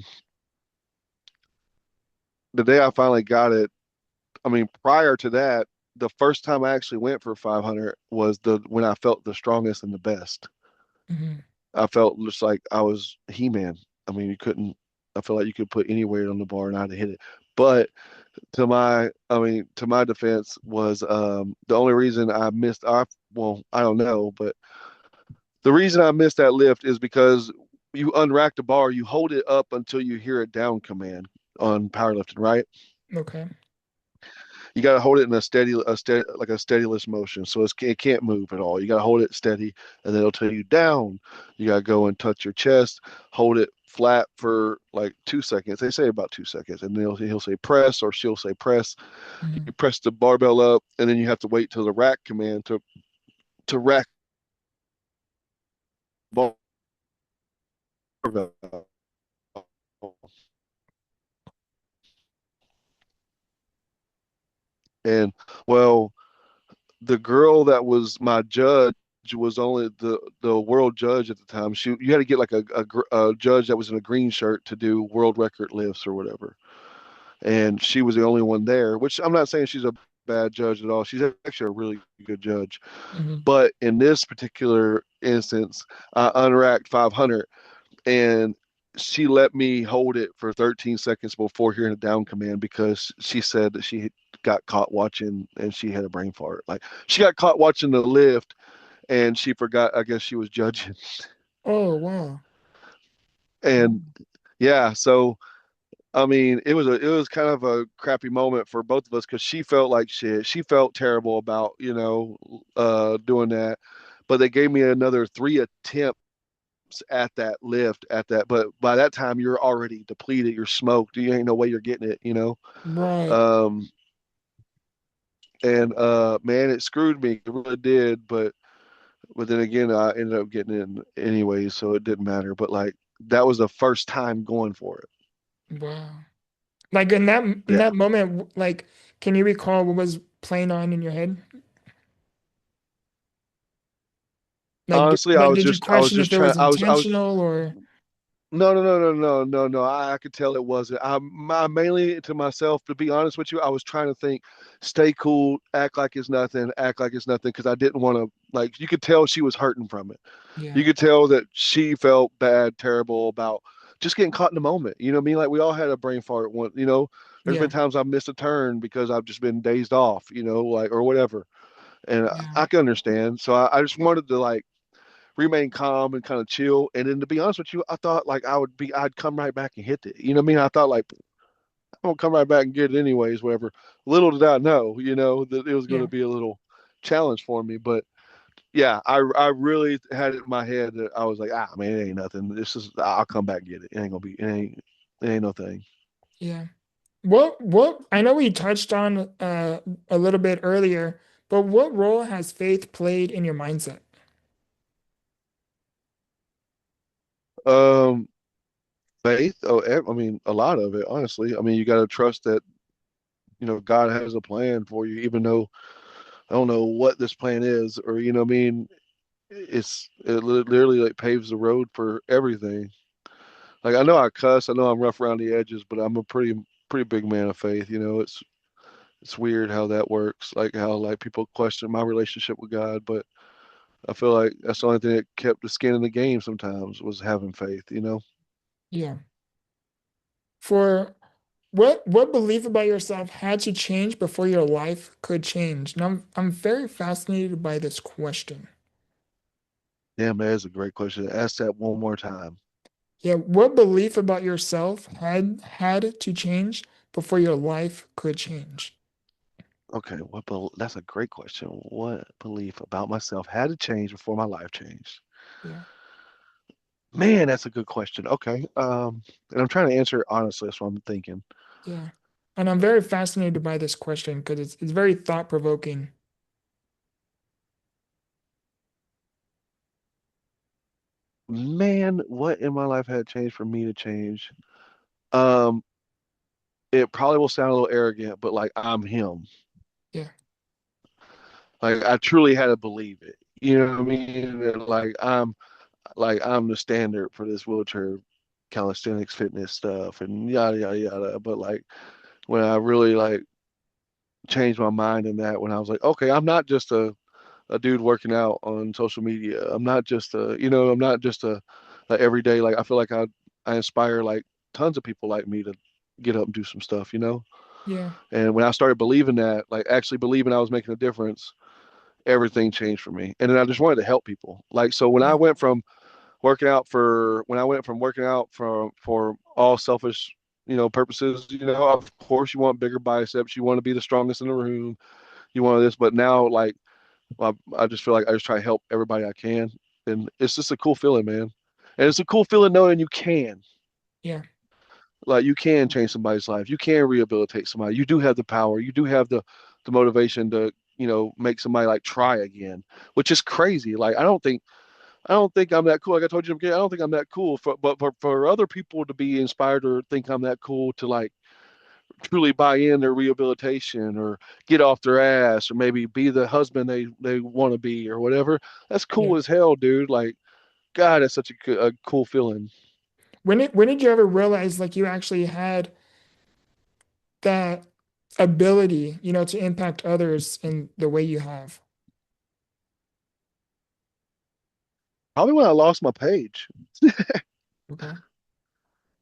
S2: day I finally got it. I mean, prior to that, the first time I actually went for 500 was the when I felt the strongest and the best.
S1: Hmm.
S2: I felt just like I was He-Man. I mean, you couldn't. I feel like you could put any weight on the bar and I'd hit it. But to my defense was the only reason I missed. I don't know, but the reason I missed that lift is because you unrack the bar, you hold it up until you hear a down command on powerlifting, right?
S1: Okay.
S2: You got to hold it in like a steadiless motion, so it can't move at all. You got to hold it steady, and then it'll tell you down. You got to go and touch your chest, hold it flat for like 2 seconds. They say about 2 seconds, and then he'll say press, or she'll say press. You
S1: Hmm.
S2: press the barbell up, and then you have to wait till the rack command to rack barbell. And well, the girl that was my judge was only the world judge at the time. You had to get like a judge that was in a green shirt to do world record lifts or whatever, and she was the only one there. Which I'm not saying she's a bad judge at all. She's actually a really good judge.
S1: Hmm.
S2: But in this particular instance, I unracked 500, and she let me hold it for 13 seconds before hearing a down command because she said that she got caught watching and she had a brain fart. Like she got caught watching the lift and she forgot. I guess she was judging.
S1: Oh, wow.
S2: And yeah, so I mean, it was kind of a crappy moment for both of us because she felt like shit. She felt terrible about doing that, but they gave me another 3 attempts at that lift but by that time you're already depleted, you're smoked, you ain't no way you're getting it.
S1: Right.
S2: um and man, it screwed me, it really did, but then again I ended up getting in anyway, so it didn't matter. But like that was the first time going for it.
S1: Wow. Like in that
S2: Yeah,
S1: moment, like, can you recall what was playing on in your head? Like,
S2: honestly
S1: like, did you
S2: I was
S1: question if
S2: just
S1: it
S2: trying
S1: was
S2: I was
S1: intentional or?
S2: No, no, no, no, no, no, no. I could tell it wasn't. I mainly to myself, to be honest with you, I was trying to think, stay cool, act like it's nothing, because I didn't want to. Like, you could tell she was hurting from it. You
S1: Yeah.
S2: could tell that she felt bad, terrible about just getting caught in the moment. You know what I mean? Like we all had a brain fart one. There's been
S1: Yeah.
S2: times I've missed a turn because I've just been dazed off. Like or whatever, and
S1: Yeah.
S2: I can understand. So I just wanted to like remain calm and kind of chill. And then to be honest with you, I thought like I'd come right back and hit it. You know what I mean? I thought like gonna come right back and get it anyways, whatever. Little did I know, that it was gonna
S1: Yeah.
S2: be a little challenge for me. But yeah, I really had it in my head that I was like, man, it ain't nothing. This is I'll come back and get it. It ain't gonna be it ain't no thing.
S1: Yeah. What I know we touched on a little bit earlier, but what role has faith played in your mindset?
S2: Um, faith. Oh, I mean, a lot of it, honestly. I mean, you got to trust that God has a plan for you, even though I don't know what this plan is, or what I mean. Literally like paves the road for everything. Like I know I cuss, I know I'm rough around the edges, but I'm a pretty big man of faith. It's weird how that works. Like how like people question my relationship with God, but I feel like that's the only thing that kept the skin in the game sometimes was having faith.
S1: Yeah. For what belief about yourself had to change before your life could change? And I'm very fascinated by this question.
S2: Damn, that is a great question. Ask that one more time.
S1: Yeah, what belief about yourself had to change before your life could change?
S2: Okay, that's a great question. What belief about myself had to change before my life changed?
S1: Yeah,
S2: Man, that's a good question. Okay. And I'm trying to answer it honestly, that's what I'm thinking.
S1: yeah. And I'm very fascinated by this question because it's very thought-provoking.
S2: Man, what in my life had changed for me to change? Um, it probably will sound a little arrogant, but like I'm him.
S1: Yeah,
S2: Like I truly had to believe it. You know what I mean? And, like I'm the standard for this wheelchair calisthenics fitness stuff and yada yada yada. But like when I really like changed my mind in that, when I was like, okay, I'm not just a dude working out on social media. I'm not just a everyday, like I feel like I inspire like tons of people like me to get up and do some stuff.
S1: yeah,
S2: And when I started believing that, like actually believing I was making a difference, everything changed for me. And then I just wanted to help people. Like so
S1: yeah,
S2: when I went from working out for all selfish, purposes, of course you want bigger biceps, you want to be the strongest in the room, you want this, but now like I just feel like I just try to help everybody I can, and it's just a cool feeling, man. And it's a cool feeling knowing you can,
S1: yeah,
S2: like, you can change somebody's life, you can rehabilitate somebody, you do have the power, you do have the motivation to, make somebody like try again, which is crazy. Like I don't think I'm that cool. Like I told you, I don't think I'm that cool. But for other people to be inspired or think I'm that cool to like truly buy in their rehabilitation or get off their ass or maybe be the husband they want to be or whatever. That's
S1: yeah.
S2: cool as hell, dude. Like, God, that's such a cool feeling.
S1: When did you ever realize like you actually had that ability, to impact others in the way you have?
S2: Probably when I lost my page.
S1: Okay.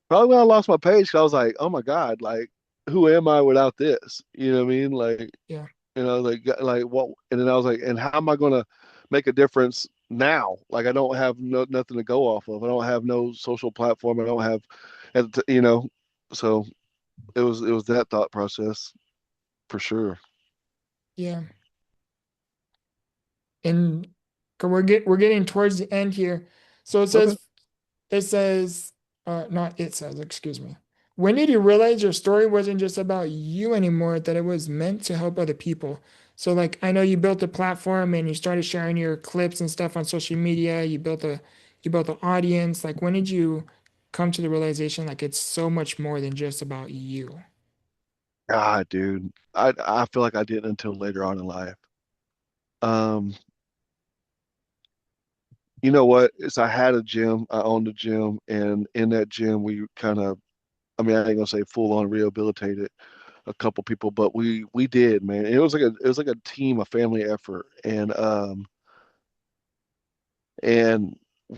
S2: Probably when I lost my page, 'cause I was like, oh my God, like, who am I without this? You know what I mean? Like,
S1: Yeah,
S2: like what? And then I was like, and how am I gonna make a difference now? Like, I don't have nothing to go off of. I don't have no social platform. I don't have, so it was that thought process for sure.
S1: yeah. And 'cause we're getting towards the end here. So
S2: Okay.
S1: it says not it says, excuse me. When did you realize your story wasn't just about you anymore, that it was meant to help other people? So like I know you built a platform and you started sharing your clips and stuff on social media. You built an audience. Like when did you come to the realization like it's so much more than just about you?
S2: God, dude, I feel like I didn't until later on in life. Um, you know what? It's I had a gym. I owned a gym, and in that gym, we kind of, I mean, I ain't gonna say full on rehabilitated a couple people, but we did, man. It was like a team, a family effort, and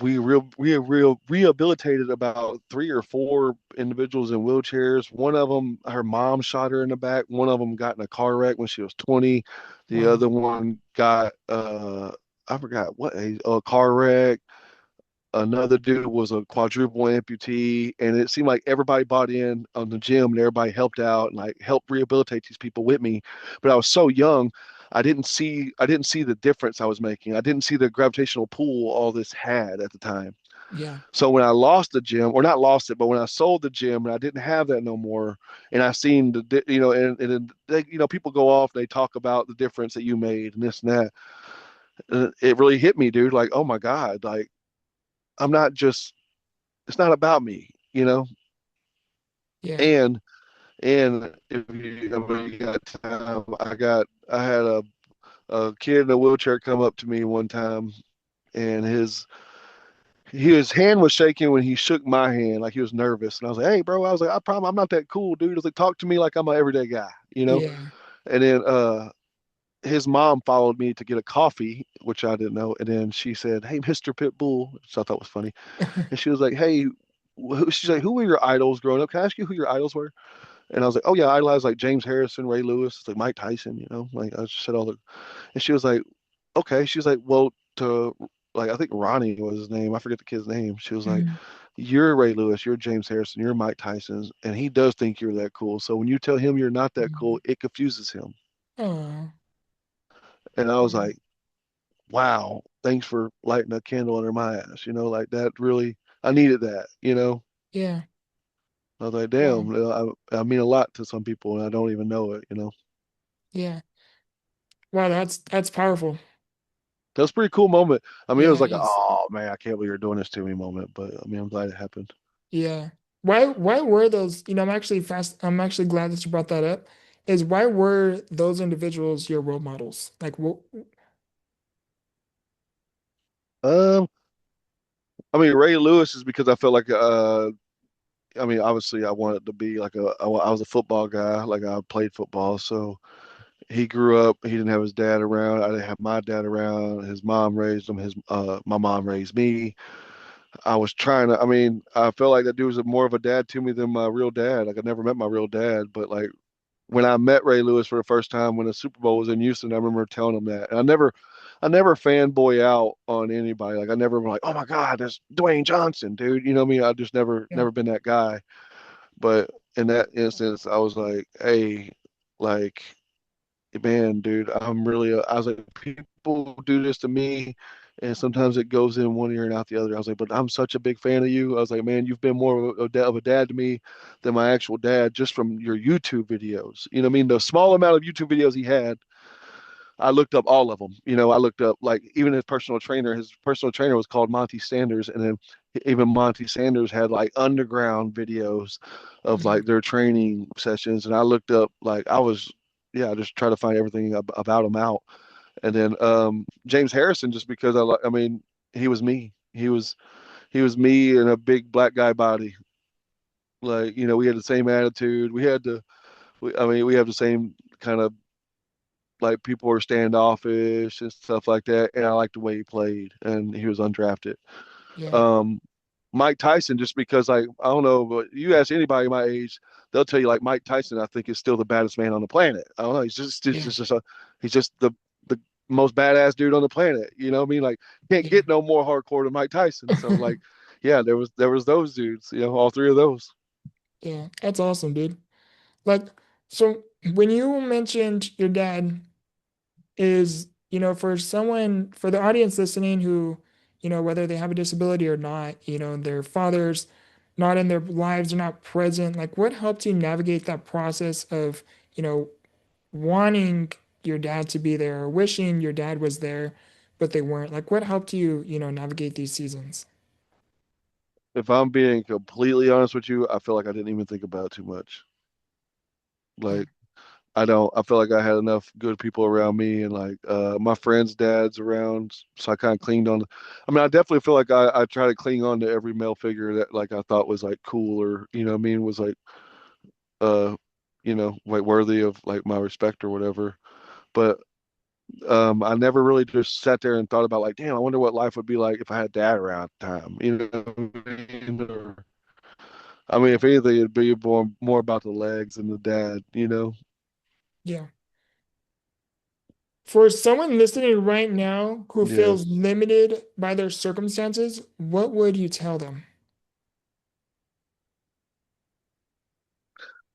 S2: we rehabilitated about three or four individuals in wheelchairs. One of them, her mom shot her in the back. One of them got in a car wreck when she was 20. The
S1: Wow.
S2: other one got I forgot what a car wreck. another dude was a quadruple amputee, and it seemed like everybody bought in on the gym and everybody helped out and like helped rehabilitate these people with me. But I was so young, I didn't see the difference I was making. I didn't see the gravitational pull all this had at the time.
S1: Yeah.
S2: So when I lost the gym, or not lost it, but when I sold the gym and I didn't have that no more, and I seen and they, people go off, they talk about the difference that you made and this and that. It really hit me, dude. Like, oh my God, like I'm not just, it's not about me.
S1: Yeah.
S2: And if you got time, I had a kid in a wheelchair come up to me one time, and his hand was shaking when he shook my hand, like he was nervous. And I was like, "Hey, bro," I was like, I'm not that cool, dude." I was like, "Talk to me like I'm an everyday guy."
S1: Yeah.
S2: And then his mom followed me to get a coffee, which I didn't know. And then she said, "Hey, Mr. Pitbull," which I thought was funny. And she was like, "Hey," she's like, "Who were your idols growing up? Can I ask you who your idols were?" And I was like, "Oh yeah, I idolized like James Harrison, Ray Lewis, like Mike Tyson, like I just said all the." And she was like, "Okay." She's like, "Well, to like I think Ronnie was his name. I forget the kid's name." She was like,
S1: Mhm.
S2: "You're Ray Lewis, you're James Harrison, you're Mike Tyson, and he does think you're that cool. So when you tell him you're not that cool, it confuses him."
S1: Oh.
S2: And I was like, "Wow, thanks for lighting a candle under my ass." Like that really, I needed that.
S1: Yeah.
S2: I was like,
S1: Wow.
S2: "Damn, I mean a lot to some people, and I don't even know it."
S1: Yeah. Wow, that's powerful.
S2: That was a pretty cool moment. I mean, it was
S1: Yeah,
S2: like,
S1: it is.
S2: oh man, I can't believe you're doing this to me moment. But I mean, I'm glad it happened.
S1: Yeah. Why were those, I'm actually glad that you brought that up. Is why were those individuals your role models? Like what
S2: Um, I mean, Ray Lewis is because I felt like, I mean, obviously, I wanted to be like I was a football guy, like I played football. So he grew up, he didn't have his dad around. I didn't have my dad around. His mom raised him. My mom raised me. I was trying to, I mean, I felt like that dude was more of a dad to me than my real dad. Like I never met my real dad, but like when I met Ray Lewis for the first time when the Super Bowl was in Houston, I remember telling him that. And I never fanboy out on anybody. Like I never been like, oh my God, that's Dwayne Johnson, dude. You know what I mean? I just
S1: yeah.
S2: never been that guy. But in that instance, I was like, hey, like, man, dude, I was like, people do this to me. And sometimes it goes in one ear and out the other. I was like, but I'm such a big fan of you. I was like, man, you've been more of a dad to me than my actual dad just from your YouTube videos. You know what I mean? The small amount of YouTube videos he had, I looked up all of them. I looked up like even his personal trainer was called Monty Sanders. And then even Monty Sanders had like underground videos of
S1: Mhm.
S2: like their training sessions. And I looked up like yeah, I just try to find everything about him out. And then James Harrison, just because I mean, he was me. He was me in a big black guy body. Like, we had the same attitude. I mean, we have the same kind of like people were standoffish and stuff like that. And I liked the way he played, and he was undrafted.
S1: Yeah.
S2: Um, Mike Tyson, just because I don't know, but you ask anybody my age, they'll tell you like Mike Tyson, I think is still the baddest man on the planet. I don't know.
S1: Yeah.
S2: He's just the most badass dude on the planet. You know what I mean? Like can't
S1: Yeah.
S2: get no more hardcore than Mike Tyson. So like, yeah, there was those dudes. All three of those.
S1: Yeah. That's awesome, dude. Like so when you mentioned your dad is, for the audience listening who, whether they have a disability or not, their fathers not in their lives are not present, like what helped you navigate that process of, you know, wanting your dad to be there or wishing your dad was there, but they weren't? Like what helped you, navigate these seasons?
S2: If I'm being completely honest with you, I feel like I didn't even think about it too much.
S1: Yeah.
S2: Like I don't. I feel like I had enough good people around me, and like my friends' dads around, so I kind of clinged on. I mean, I definitely feel like I try to cling on to every male figure that like I thought was like cool or what I mean was like uh like worthy of like my respect or whatever. But I never really just sat there and thought about like, damn, I wonder what life would be like if I had dad around at the time. What I mean? I mean, if anything, it'd be more about the legs and the dad.
S1: Yeah. For someone listening right now who
S2: Yeah,
S1: feels limited by their circumstances, what would you tell them?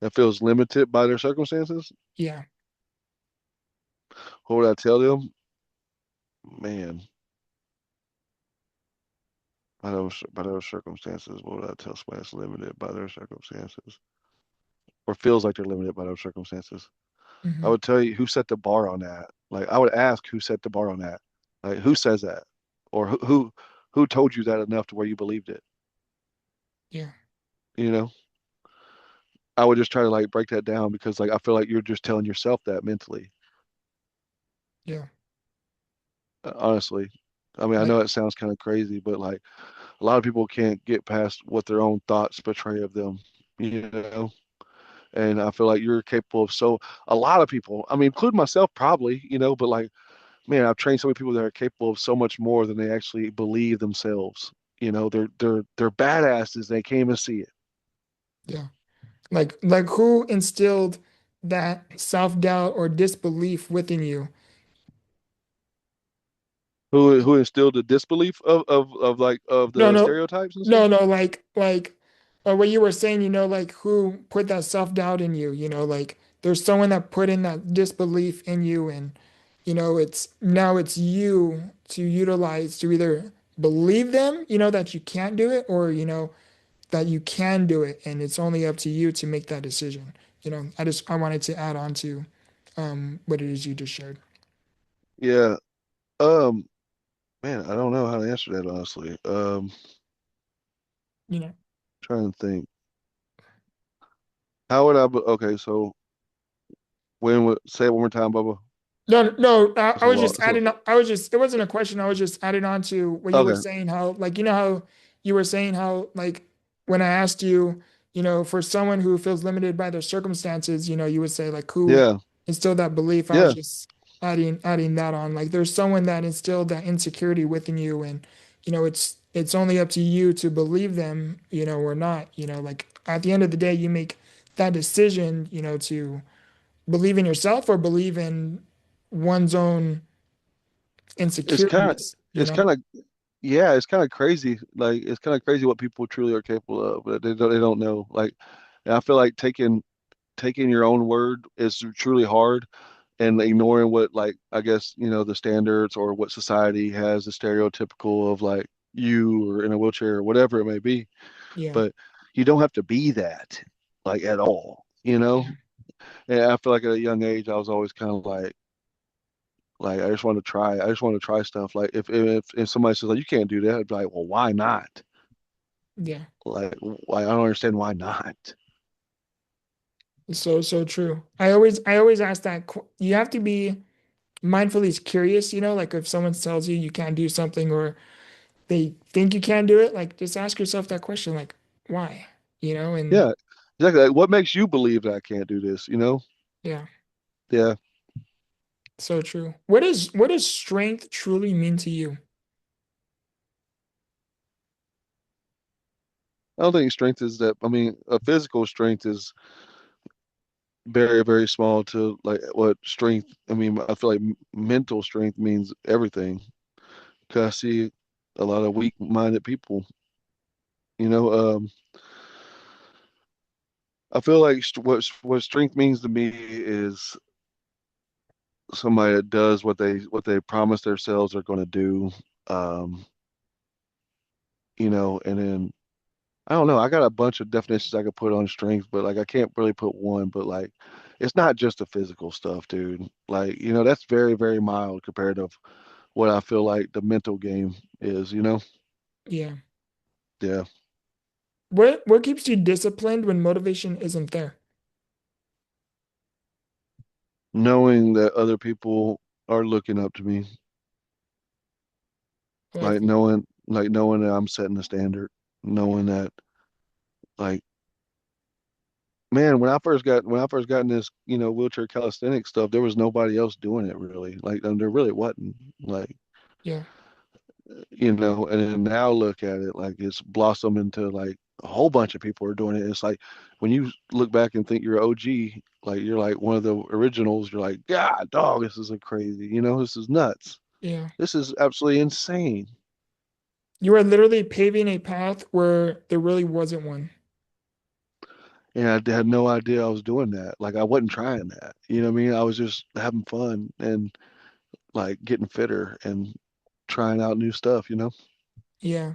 S2: that feels limited by their circumstances.
S1: Yeah.
S2: What would I tell them? Man, by those circumstances, what would I tell somebody that's limited by their circumstances or feels like they're limited by those circumstances? I
S1: Hmm.
S2: would tell you who set the bar on that. Like I would ask who set the bar on that. Like who says that, or who told you that enough to where you believed it.
S1: Yeah.
S2: You know, I would just try to like break that down because like I feel like you're just telling yourself that mentally.
S1: Yeah.
S2: Honestly, I mean I
S1: Like,
S2: know it sounds kind of crazy, but like a lot of people can't get past what their own thoughts portray of them. You know, and I feel like you're capable of so a lot of people. I mean, including myself, probably. You know, but like man, I've trained so many people that are capable of so much more than they actually believe themselves. You know, they're badasses. They can't even see it.
S1: yeah. Like who instilled that self-doubt or disbelief within you?
S2: Who instilled the disbelief of like of
S1: No,
S2: the
S1: no,
S2: stereotypes and stuff?
S1: no, no, like what you were saying, like who put that self-doubt in you, like there's someone that put in that disbelief in you, and it's now it's you to utilize to either believe them, that you can't do it, or that you can do it, and it's only up to you to make that decision. I wanted to add on to what it is you just shared.
S2: Yeah. Um. Man, I don't know how to answer that honestly.
S1: You know.
S2: Trying to think. How would I? Okay, so when would say it one more time, Bubba?
S1: No, no,
S2: It's
S1: I
S2: a
S1: was
S2: lot.
S1: just adding on, I was just, it wasn't a question. I was just adding on to what you were
S2: Okay.
S1: saying, how, like, how you were saying how, like, when I asked you, for someone who feels limited by their circumstances, you would say, like, who
S2: Yeah.
S1: instilled that belief? I was
S2: Yeah.
S1: just adding that on. Like, there's someone that instilled that insecurity within you, and, it's only up to you to believe them, or not, like, at the end of the day, you make that decision, to believe in yourself or believe in one's own
S2: It's kind of.
S1: insecurities,
S2: It's kind of. Yeah. It's kind of crazy. Like it's kind of crazy what people truly are capable of, but they don't know. Like, and I feel like taking your own word is truly hard, and ignoring what like I guess the standards or what society has the stereotypical of like you or in a wheelchair or whatever it may be.
S1: Yeah,
S2: But you don't have to be that like at all,
S1: yeah,
S2: And I feel like at a young age I was always kind of like I just want to try stuff. Like if somebody says like you can't do that, I'd be like, well, why not?
S1: yeah.
S2: Like why I don't understand why not.
S1: So true. I always ask that you have to be mindfully curious, like if someone tells you you can't do something or they think you can't do it, like just ask yourself that question, like why? And
S2: Yeah, exactly. Like, what makes you believe that I can't do this?
S1: yeah,
S2: Yeah.
S1: so true. What does strength truly mean to you?
S2: I don't think strength is that. I mean, a physical strength is very, very small to like what strength. I mean, I feel like mental strength means everything. Because I see a lot of weak-minded people. You know, I feel like what strength means to me is somebody that does what they promise themselves they're going to do. Um, and then I don't know. I got a bunch of definitions I could put on strength, but like I can't really put one. But like, it's not just the physical stuff, dude. Like, that's very, very mild compared to what I feel like the mental game is.
S1: Yeah.
S2: Yeah.
S1: What keeps you disciplined when motivation isn't there?
S2: Knowing that other people are looking up to me,
S1: I like that.
S2: like knowing that I'm setting the standard, knowing that like man, when I first got in this, wheelchair calisthenics stuff, there was nobody else doing it really. Like there really wasn't. Like,
S1: Yeah.
S2: and then now look at it, like it's blossomed into like a whole bunch of people are doing it. It's like when you look back and think you're OG, like you're like one of the originals, you're like, God, dog, this is a crazy, this is nuts.
S1: Yeah.
S2: This is absolutely insane.
S1: You are literally paving a path where there really wasn't one.
S2: And I had no idea I was doing that. Like I wasn't trying that. You know what I mean? I was just having fun and like getting fitter and trying out new stuff.
S1: Yeah.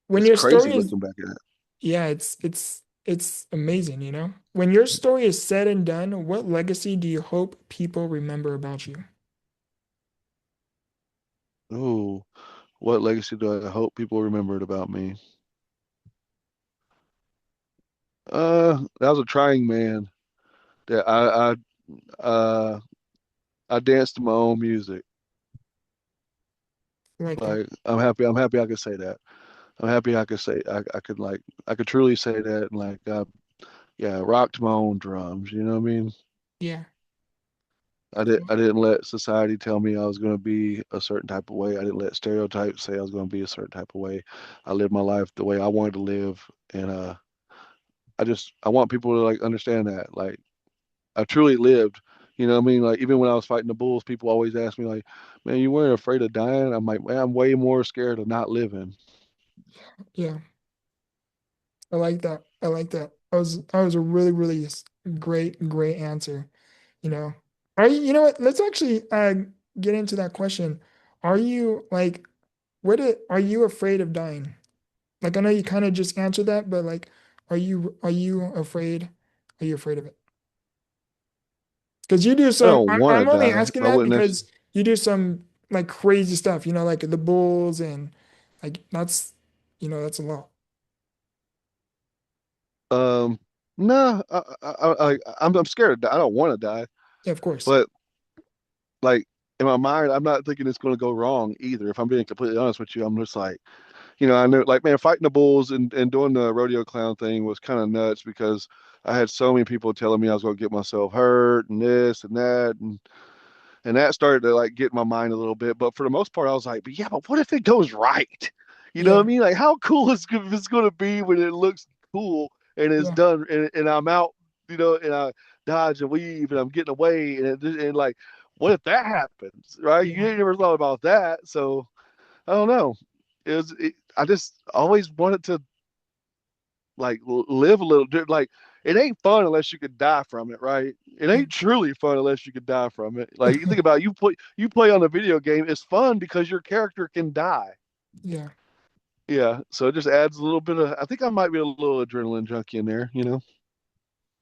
S1: When
S2: It's
S1: your
S2: crazy
S1: story is,
S2: looking back at it.
S1: yeah, it's amazing, you know? When your story is said and done, what legacy do you hope people remember about you?
S2: Ooh, what legacy do I hope people remembered about me? That was a trying man. That uh I danced to my own music.
S1: I like that.
S2: Like I'm happy I could say that. I'm happy I could say I could like I could truly say that and like yeah, rocked my own drums, you know what I mean?
S1: Yeah.
S2: I didn't let society tell me I was going to be a certain type of way. I didn't let stereotypes say I was going to be a certain type of way. I lived my life the way I wanted to live, and I want people to like understand that like I truly lived. You know what I mean? Like even when I was fighting the bulls, people always ask me like, "Man, you weren't afraid of dying?" I'm like, "Man, I'm way more scared of not living."
S1: Yeah. I like that. I like that. That was a really, really great answer. You know, you know what? Let's actually get into that question. Are you like, are you afraid of dying? Like, I know you kind of just answered that, but like, are you afraid? Are you afraid of it? Because you do
S2: I
S1: some,
S2: don't want to
S1: I'm only
S2: die.
S1: asking
S2: I
S1: that
S2: wouldn't.
S1: because you do some like crazy stuff, like the bulls and like that's a lot.
S2: Um, no, I'm scared to die. I don't want to die,
S1: Yeah, of course.
S2: but like in my mind, I'm not thinking it's going to go wrong either. If I'm being completely honest with you, I'm just like, I know, like, man, fighting the bulls and doing the rodeo clown thing was kind of nuts because I had so many people telling me I was going to get myself hurt and this and that, and that started to like get in my mind a little bit. But for the most part, I was like, but yeah, but what if it goes right? You know what I
S1: Yeah,
S2: mean? Like, how cool is it's going to be when it looks cool and it's
S1: yeah,
S2: done and I'm out, and I dodge and weave and I'm getting away and like, what if that happens, right? You
S1: yeah.
S2: ain't never thought about that, so I don't know. I just always wanted to like live a little like it ain't fun unless you could die from it, right? It
S1: Yeah.
S2: ain't truly fun unless you could die from it. Like you think about it, you play on a video game, it's fun because your character can die.
S1: Yeah,
S2: Yeah, so it just adds a little bit of I think I might be a little adrenaline junkie in there.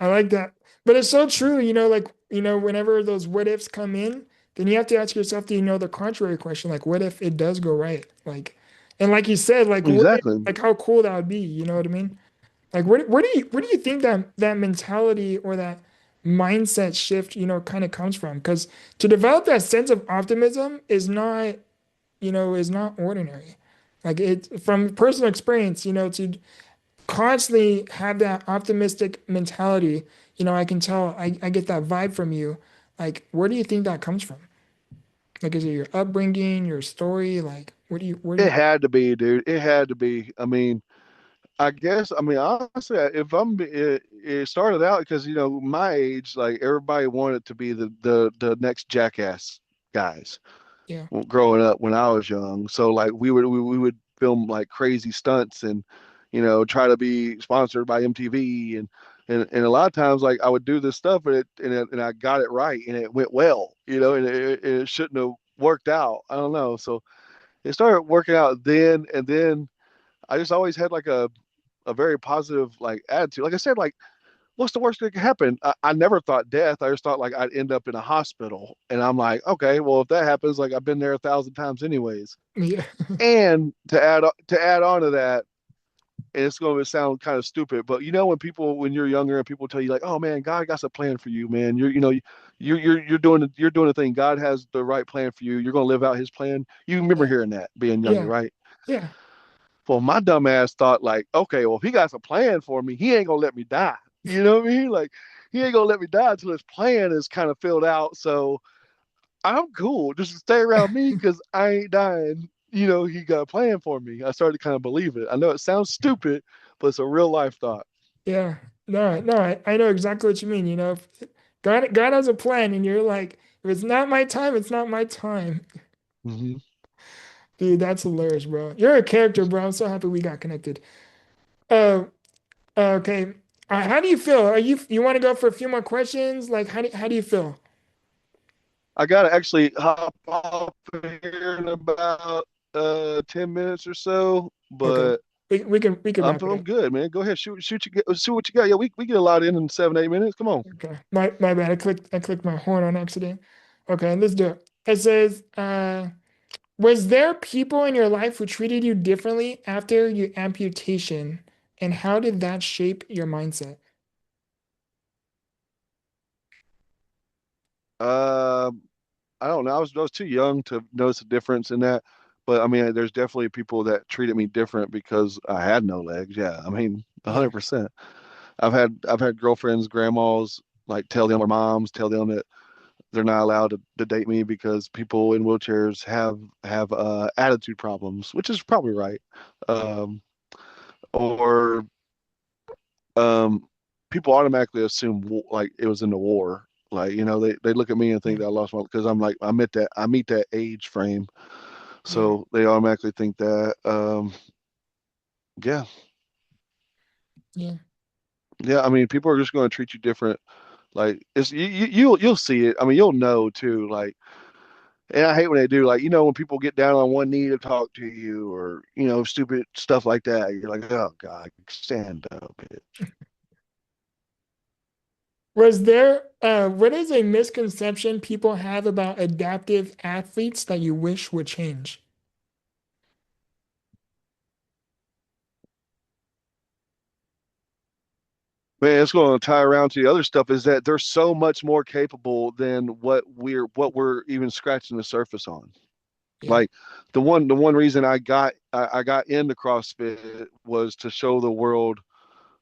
S1: I like that. But it's so true, like, whenever those what ifs come in, then you have to ask yourself, do you know the contrary question? Like, what if it does go right? Like, and like you said, like,
S2: Exactly.
S1: like how cool that would be, you know what I mean? Like, where do you think that mentality or that mindset shift, kind of comes from? Because to develop that sense of optimism is not ordinary. Like it from personal experience, to constantly have that optimistic mentality. I can tell I get that vibe from you. Like, where do you think that comes from? Like, is it your upbringing, your story? Like, where do
S2: It
S1: you,
S2: had to be, dude. It had to be. I mean, I guess, I mean, honestly, if it started out because, my age, like everybody wanted to be the next jackass guys
S1: yeah,
S2: growing up when I was young. So like we would film like crazy stunts and, try to be sponsored by MTV and a lot of times like I would do this stuff and I got it right and it went well, and it shouldn't have worked out. I don't know. So it started working out then and then I just always had like a very positive like attitude. Like I said, like what's the worst that could happen? I never thought death. I just thought like I'd end up in a hospital. And I'm like, okay, well if that happens, like I've been there 1,000 times anyways.
S1: yeah,
S2: And to add on to that, and it's going to sound kind of stupid, but when you're younger and people tell you like, oh man, God got a plan for you, man. You're doing the thing. God has the right plan for you. You're going to live out His plan. You remember
S1: yeah,
S2: hearing that being younger,
S1: yeah,
S2: right?
S1: yeah,
S2: Well, my dumb ass thought like, okay, well, if he got a plan for me, he ain't gonna let me die. You know what I mean? Like, he ain't gonna let me die until his plan is kind of filled out. So I'm cool. Just stay around me because I ain't dying. he got a plan for me. I started to kind of believe it. I know it sounds stupid, but it's a real life thought.
S1: Yeah. No, no, I know exactly what you mean. If God has a plan and you're like, if it's not my time, it's not my time.
S2: Hmm.
S1: Dude, that's hilarious, bro. You're a character, bro. I'm so happy we got connected. Uh, okay. How do you feel? You want to go for a few more questions? Like, how do you feel?
S2: I gotta actually hop off here in about 10 minutes or so,
S1: Okay.
S2: but
S1: We can
S2: I'm
S1: wrap it
S2: I'm
S1: up.
S2: good, man. Go ahead, shoot what you got. Yeah, we get a lot in 7 8 minutes. Come on.
S1: Okay. My bad. I clicked my horn on accident. Okay, let's do it. It says, was there people in your life who treated you differently after your amputation, and how did that shape your mindset?
S2: Uh, I don't know. I was too young to notice a difference in that, but I mean, there's definitely people that treated me different because I had no legs. Yeah, I mean,
S1: Yeah.
S2: 100%. I've had girlfriends, grandmas like tell them or moms tell them that they're not allowed to date me because people in wheelchairs have attitude problems, which is probably right. Um, or people automatically assume like it was in the war. Like they look at me and think
S1: Yeah.
S2: that I lost my because I'm like I meet that age frame,
S1: Yeah.
S2: so they automatically think that. Yeah,
S1: Yeah.
S2: yeah. I mean, people are just going to treat you different. Like it's you'll see it. I mean, you'll know too. Like, and I hate when they do. Like, when people get down on one knee to talk to you, or stupid stuff like that. You're like, oh God, stand up, bitch.
S1: What is a misconception people have about adaptive athletes that you wish would change?
S2: Man, it's going to tie around to the other stuff is that they're so much more capable than what we're even scratching the surface on.
S1: Yeah.
S2: Like the one reason I got into CrossFit was to show the world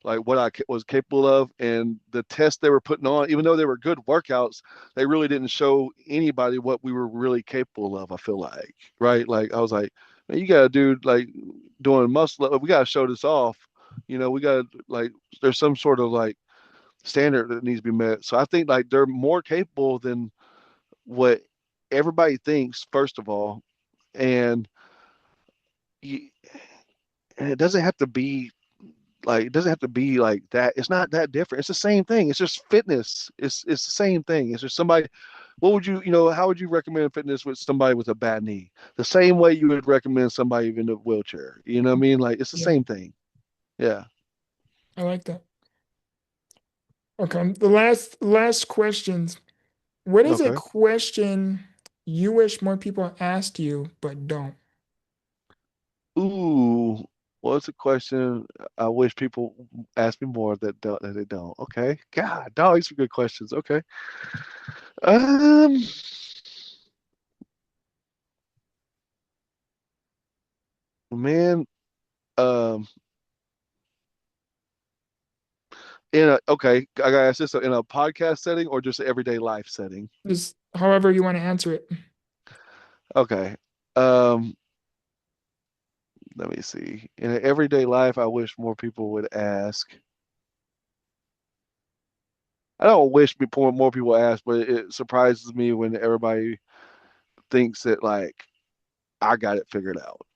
S2: like what I was capable of, and the tests they were putting on, even though they were good workouts, they really didn't show anybody what we were really capable of. I feel like, right? Like I was like, man, you got a dude like doing muscle. We got to show this off. We got to like there's some sort of like standard that needs to be met. So I think like they're more capable than what everybody thinks, first of all, and you, and it doesn't have to be like that. It's not that different. It's the same thing. It's just fitness. It's the same thing. It's just somebody. What would how would you recommend fitness with somebody with a bad knee? The same way you would recommend somebody in a wheelchair. You know what I mean? Like it's the
S1: Yeah.
S2: same thing. Yeah.
S1: I like that. Okay. The last questions. What is a
S2: Okay.
S1: question you wish more people asked you but don't?
S2: Ooh. What's a question I wish people ask me more that they don't? Okay. God, dog, these are good questions. Okay. Um, man, um, okay, I gotta ask this in a podcast setting or just everyday life setting.
S1: Just however you want to answer it.
S2: Okay. Um, Let me see. In an everyday life, I wish more people would ask. I don't wish more people ask, but it surprises me when everybody thinks that like I got it figured out.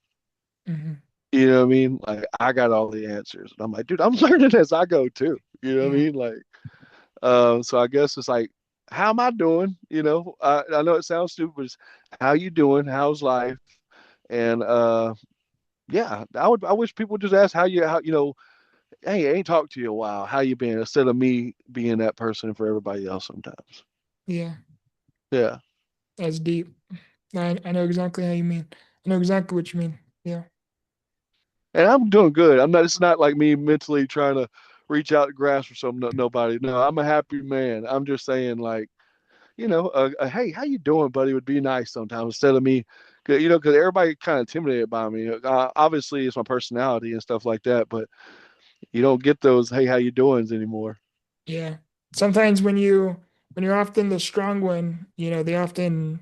S1: Hmm.
S2: You know what I mean? Like I got all the answers. And I'm like, dude, I'm learning as I go too. You know what I
S1: Yeah.
S2: mean? Like, so I guess it's like, how am I doing? I know it sounds stupid, but it's how you doing? How's life? And yeah, I wish people would just ask hey, I ain't talked to you in a while. How you been? Instead of me being that person for everybody else sometimes.
S1: Yeah.
S2: Yeah.
S1: That's deep. I know exactly how you mean. I know exactly what you mean. Yeah.
S2: And I'm doing good. It's not like me mentally trying to reach out to grasp for nobody. No, I'm a happy man. I'm just saying like, hey, how you doing, buddy? Would be nice sometimes instead of me, because everybody kind of intimidated by me. Obviously, it's my personality and stuff like that, but you don't get those, hey, how you doings anymore.
S1: Yeah. Sometimes when you're often the strong one, they often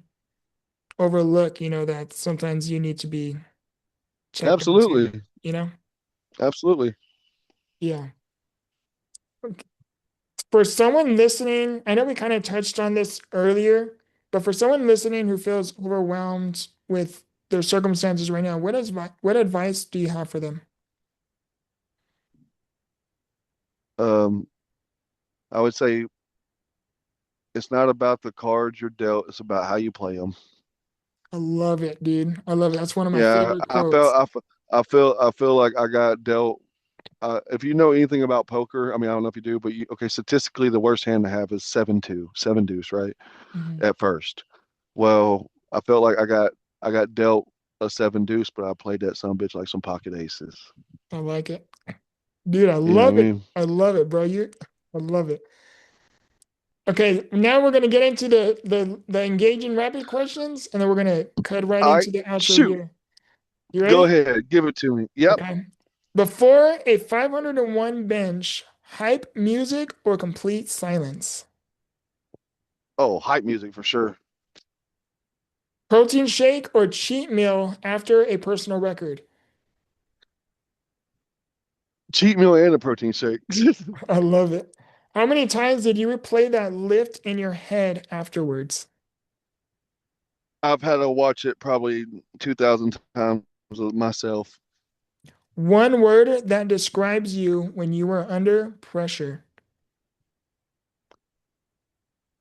S1: overlook, that sometimes you need to be checked into,
S2: Absolutely.
S1: you know?
S2: Absolutely.
S1: Yeah. For someone listening, I know we kind of touched on this earlier, but for someone listening who feels overwhelmed with their circumstances right now, what advice do you have for them?
S2: Um, I would say it's not about the cards you're dealt, it's about how you play them.
S1: I love it, dude. I love it. That's one of my
S2: Yeah,
S1: favorite quotes.
S2: I feel like I got dealt. If you know anything about poker, I mean, I don't know if you do, but okay, statistically, the worst hand to have is 7-2, seven deuce, right?
S1: Mhm.
S2: At first. Well, I felt like I got dealt a seven deuce, but I played that son bitch like some pocket aces.
S1: I like it. Dude, I
S2: You know what I
S1: love it.
S2: mean?
S1: I love it, bro. I love it. Okay, now we're gonna get into the engaging rapid questions, and then we're gonna cut right
S2: All right,
S1: into the outro
S2: shoot,
S1: here. You
S2: go
S1: ready?
S2: ahead, give it to me. Yep.
S1: Okay. Before a 501 bench, hype music or complete silence?
S2: Oh, hype music for sure.
S1: Protein shake or cheat meal after a personal record?
S2: Cheat meal and a protein shake.
S1: I love it. How many times did you replay that lift in your head afterwards?
S2: I've had to watch it probably 2,000 times myself.
S1: One word that describes you when you are under pressure.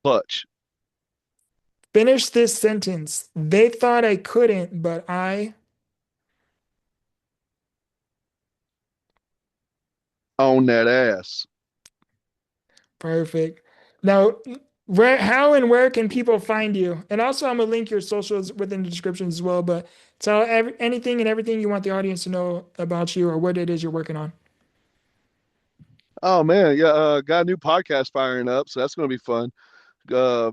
S2: Clutch.
S1: Finish this sentence. They thought I couldn't, but I.
S2: On that ass.
S1: Perfect. Now, how and where can people find you? And also, I'm gonna link your socials within the description as well. But tell anything and everything you want the audience to know about you or what it is you're working on.
S2: Oh man, yeah, got a new podcast firing up, so that's gonna be fun. Yeah,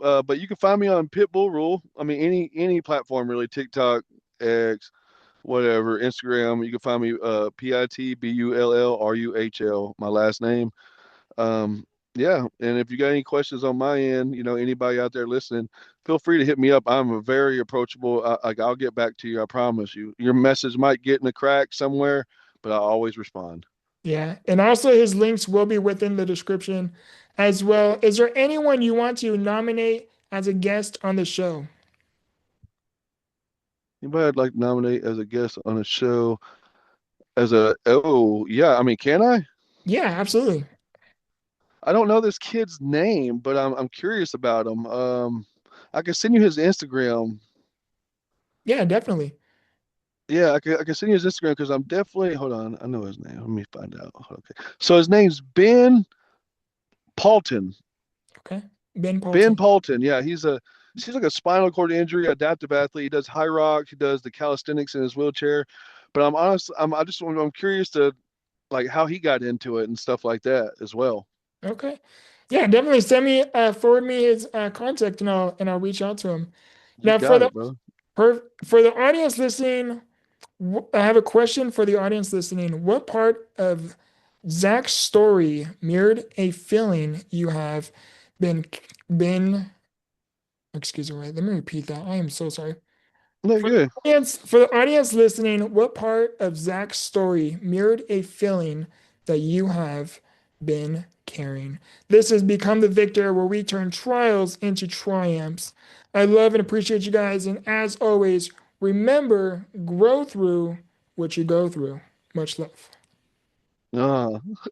S2: but you can find me on Pitbull Rule. I mean, any platform really, TikTok, X, whatever, Instagram. You can find me PITBULLRUHL, my last name. Um, yeah, and if you got any questions on my end, anybody out there listening, feel free to hit me up. I'm a very approachable. Like I'll get back to you. I promise you. Your message might get in a crack somewhere, but I always respond.
S1: Yeah, and also his links will be within the description as well. Is there anyone you want to nominate as a guest on the show?
S2: Anybody I'd like to nominate as a guest on a show? Oh yeah, I mean, can I?
S1: Yeah, absolutely.
S2: I don't know this kid's name, but I'm curious about him. I can send you his Instagram.
S1: Yeah, definitely.
S2: Yeah, I can send you his Instagram because I'm definitely hold on. I know his name. Let me find out. Okay. So his name's Paulton.
S1: Okay. Ben
S2: Ben
S1: Paulton.
S2: Paulton. Yeah, he's like a spinal cord injury, adaptive athlete. He does high rocks, he does the calisthenics in his wheelchair. But I'm honest, I'm curious to like how he got into it and stuff like that as well.
S1: Okay. Yeah, definitely forward me his contact and I'll reach out to him.
S2: You
S1: Now for
S2: got
S1: the
S2: it, bro.
S1: for the audience listening, I have a question for the audience listening. What part of Zach's story mirrored a feeling you have been been excuse me, let me repeat that. I am so sorry.
S2: No, good.
S1: For the audience listening, what part of Zach's story mirrored a feeling that you have been carrying? This has become the Victor, where we turn trials into triumphs. I love and appreciate you guys, and as always, remember, grow through what you go through. Much love.
S2: Ah.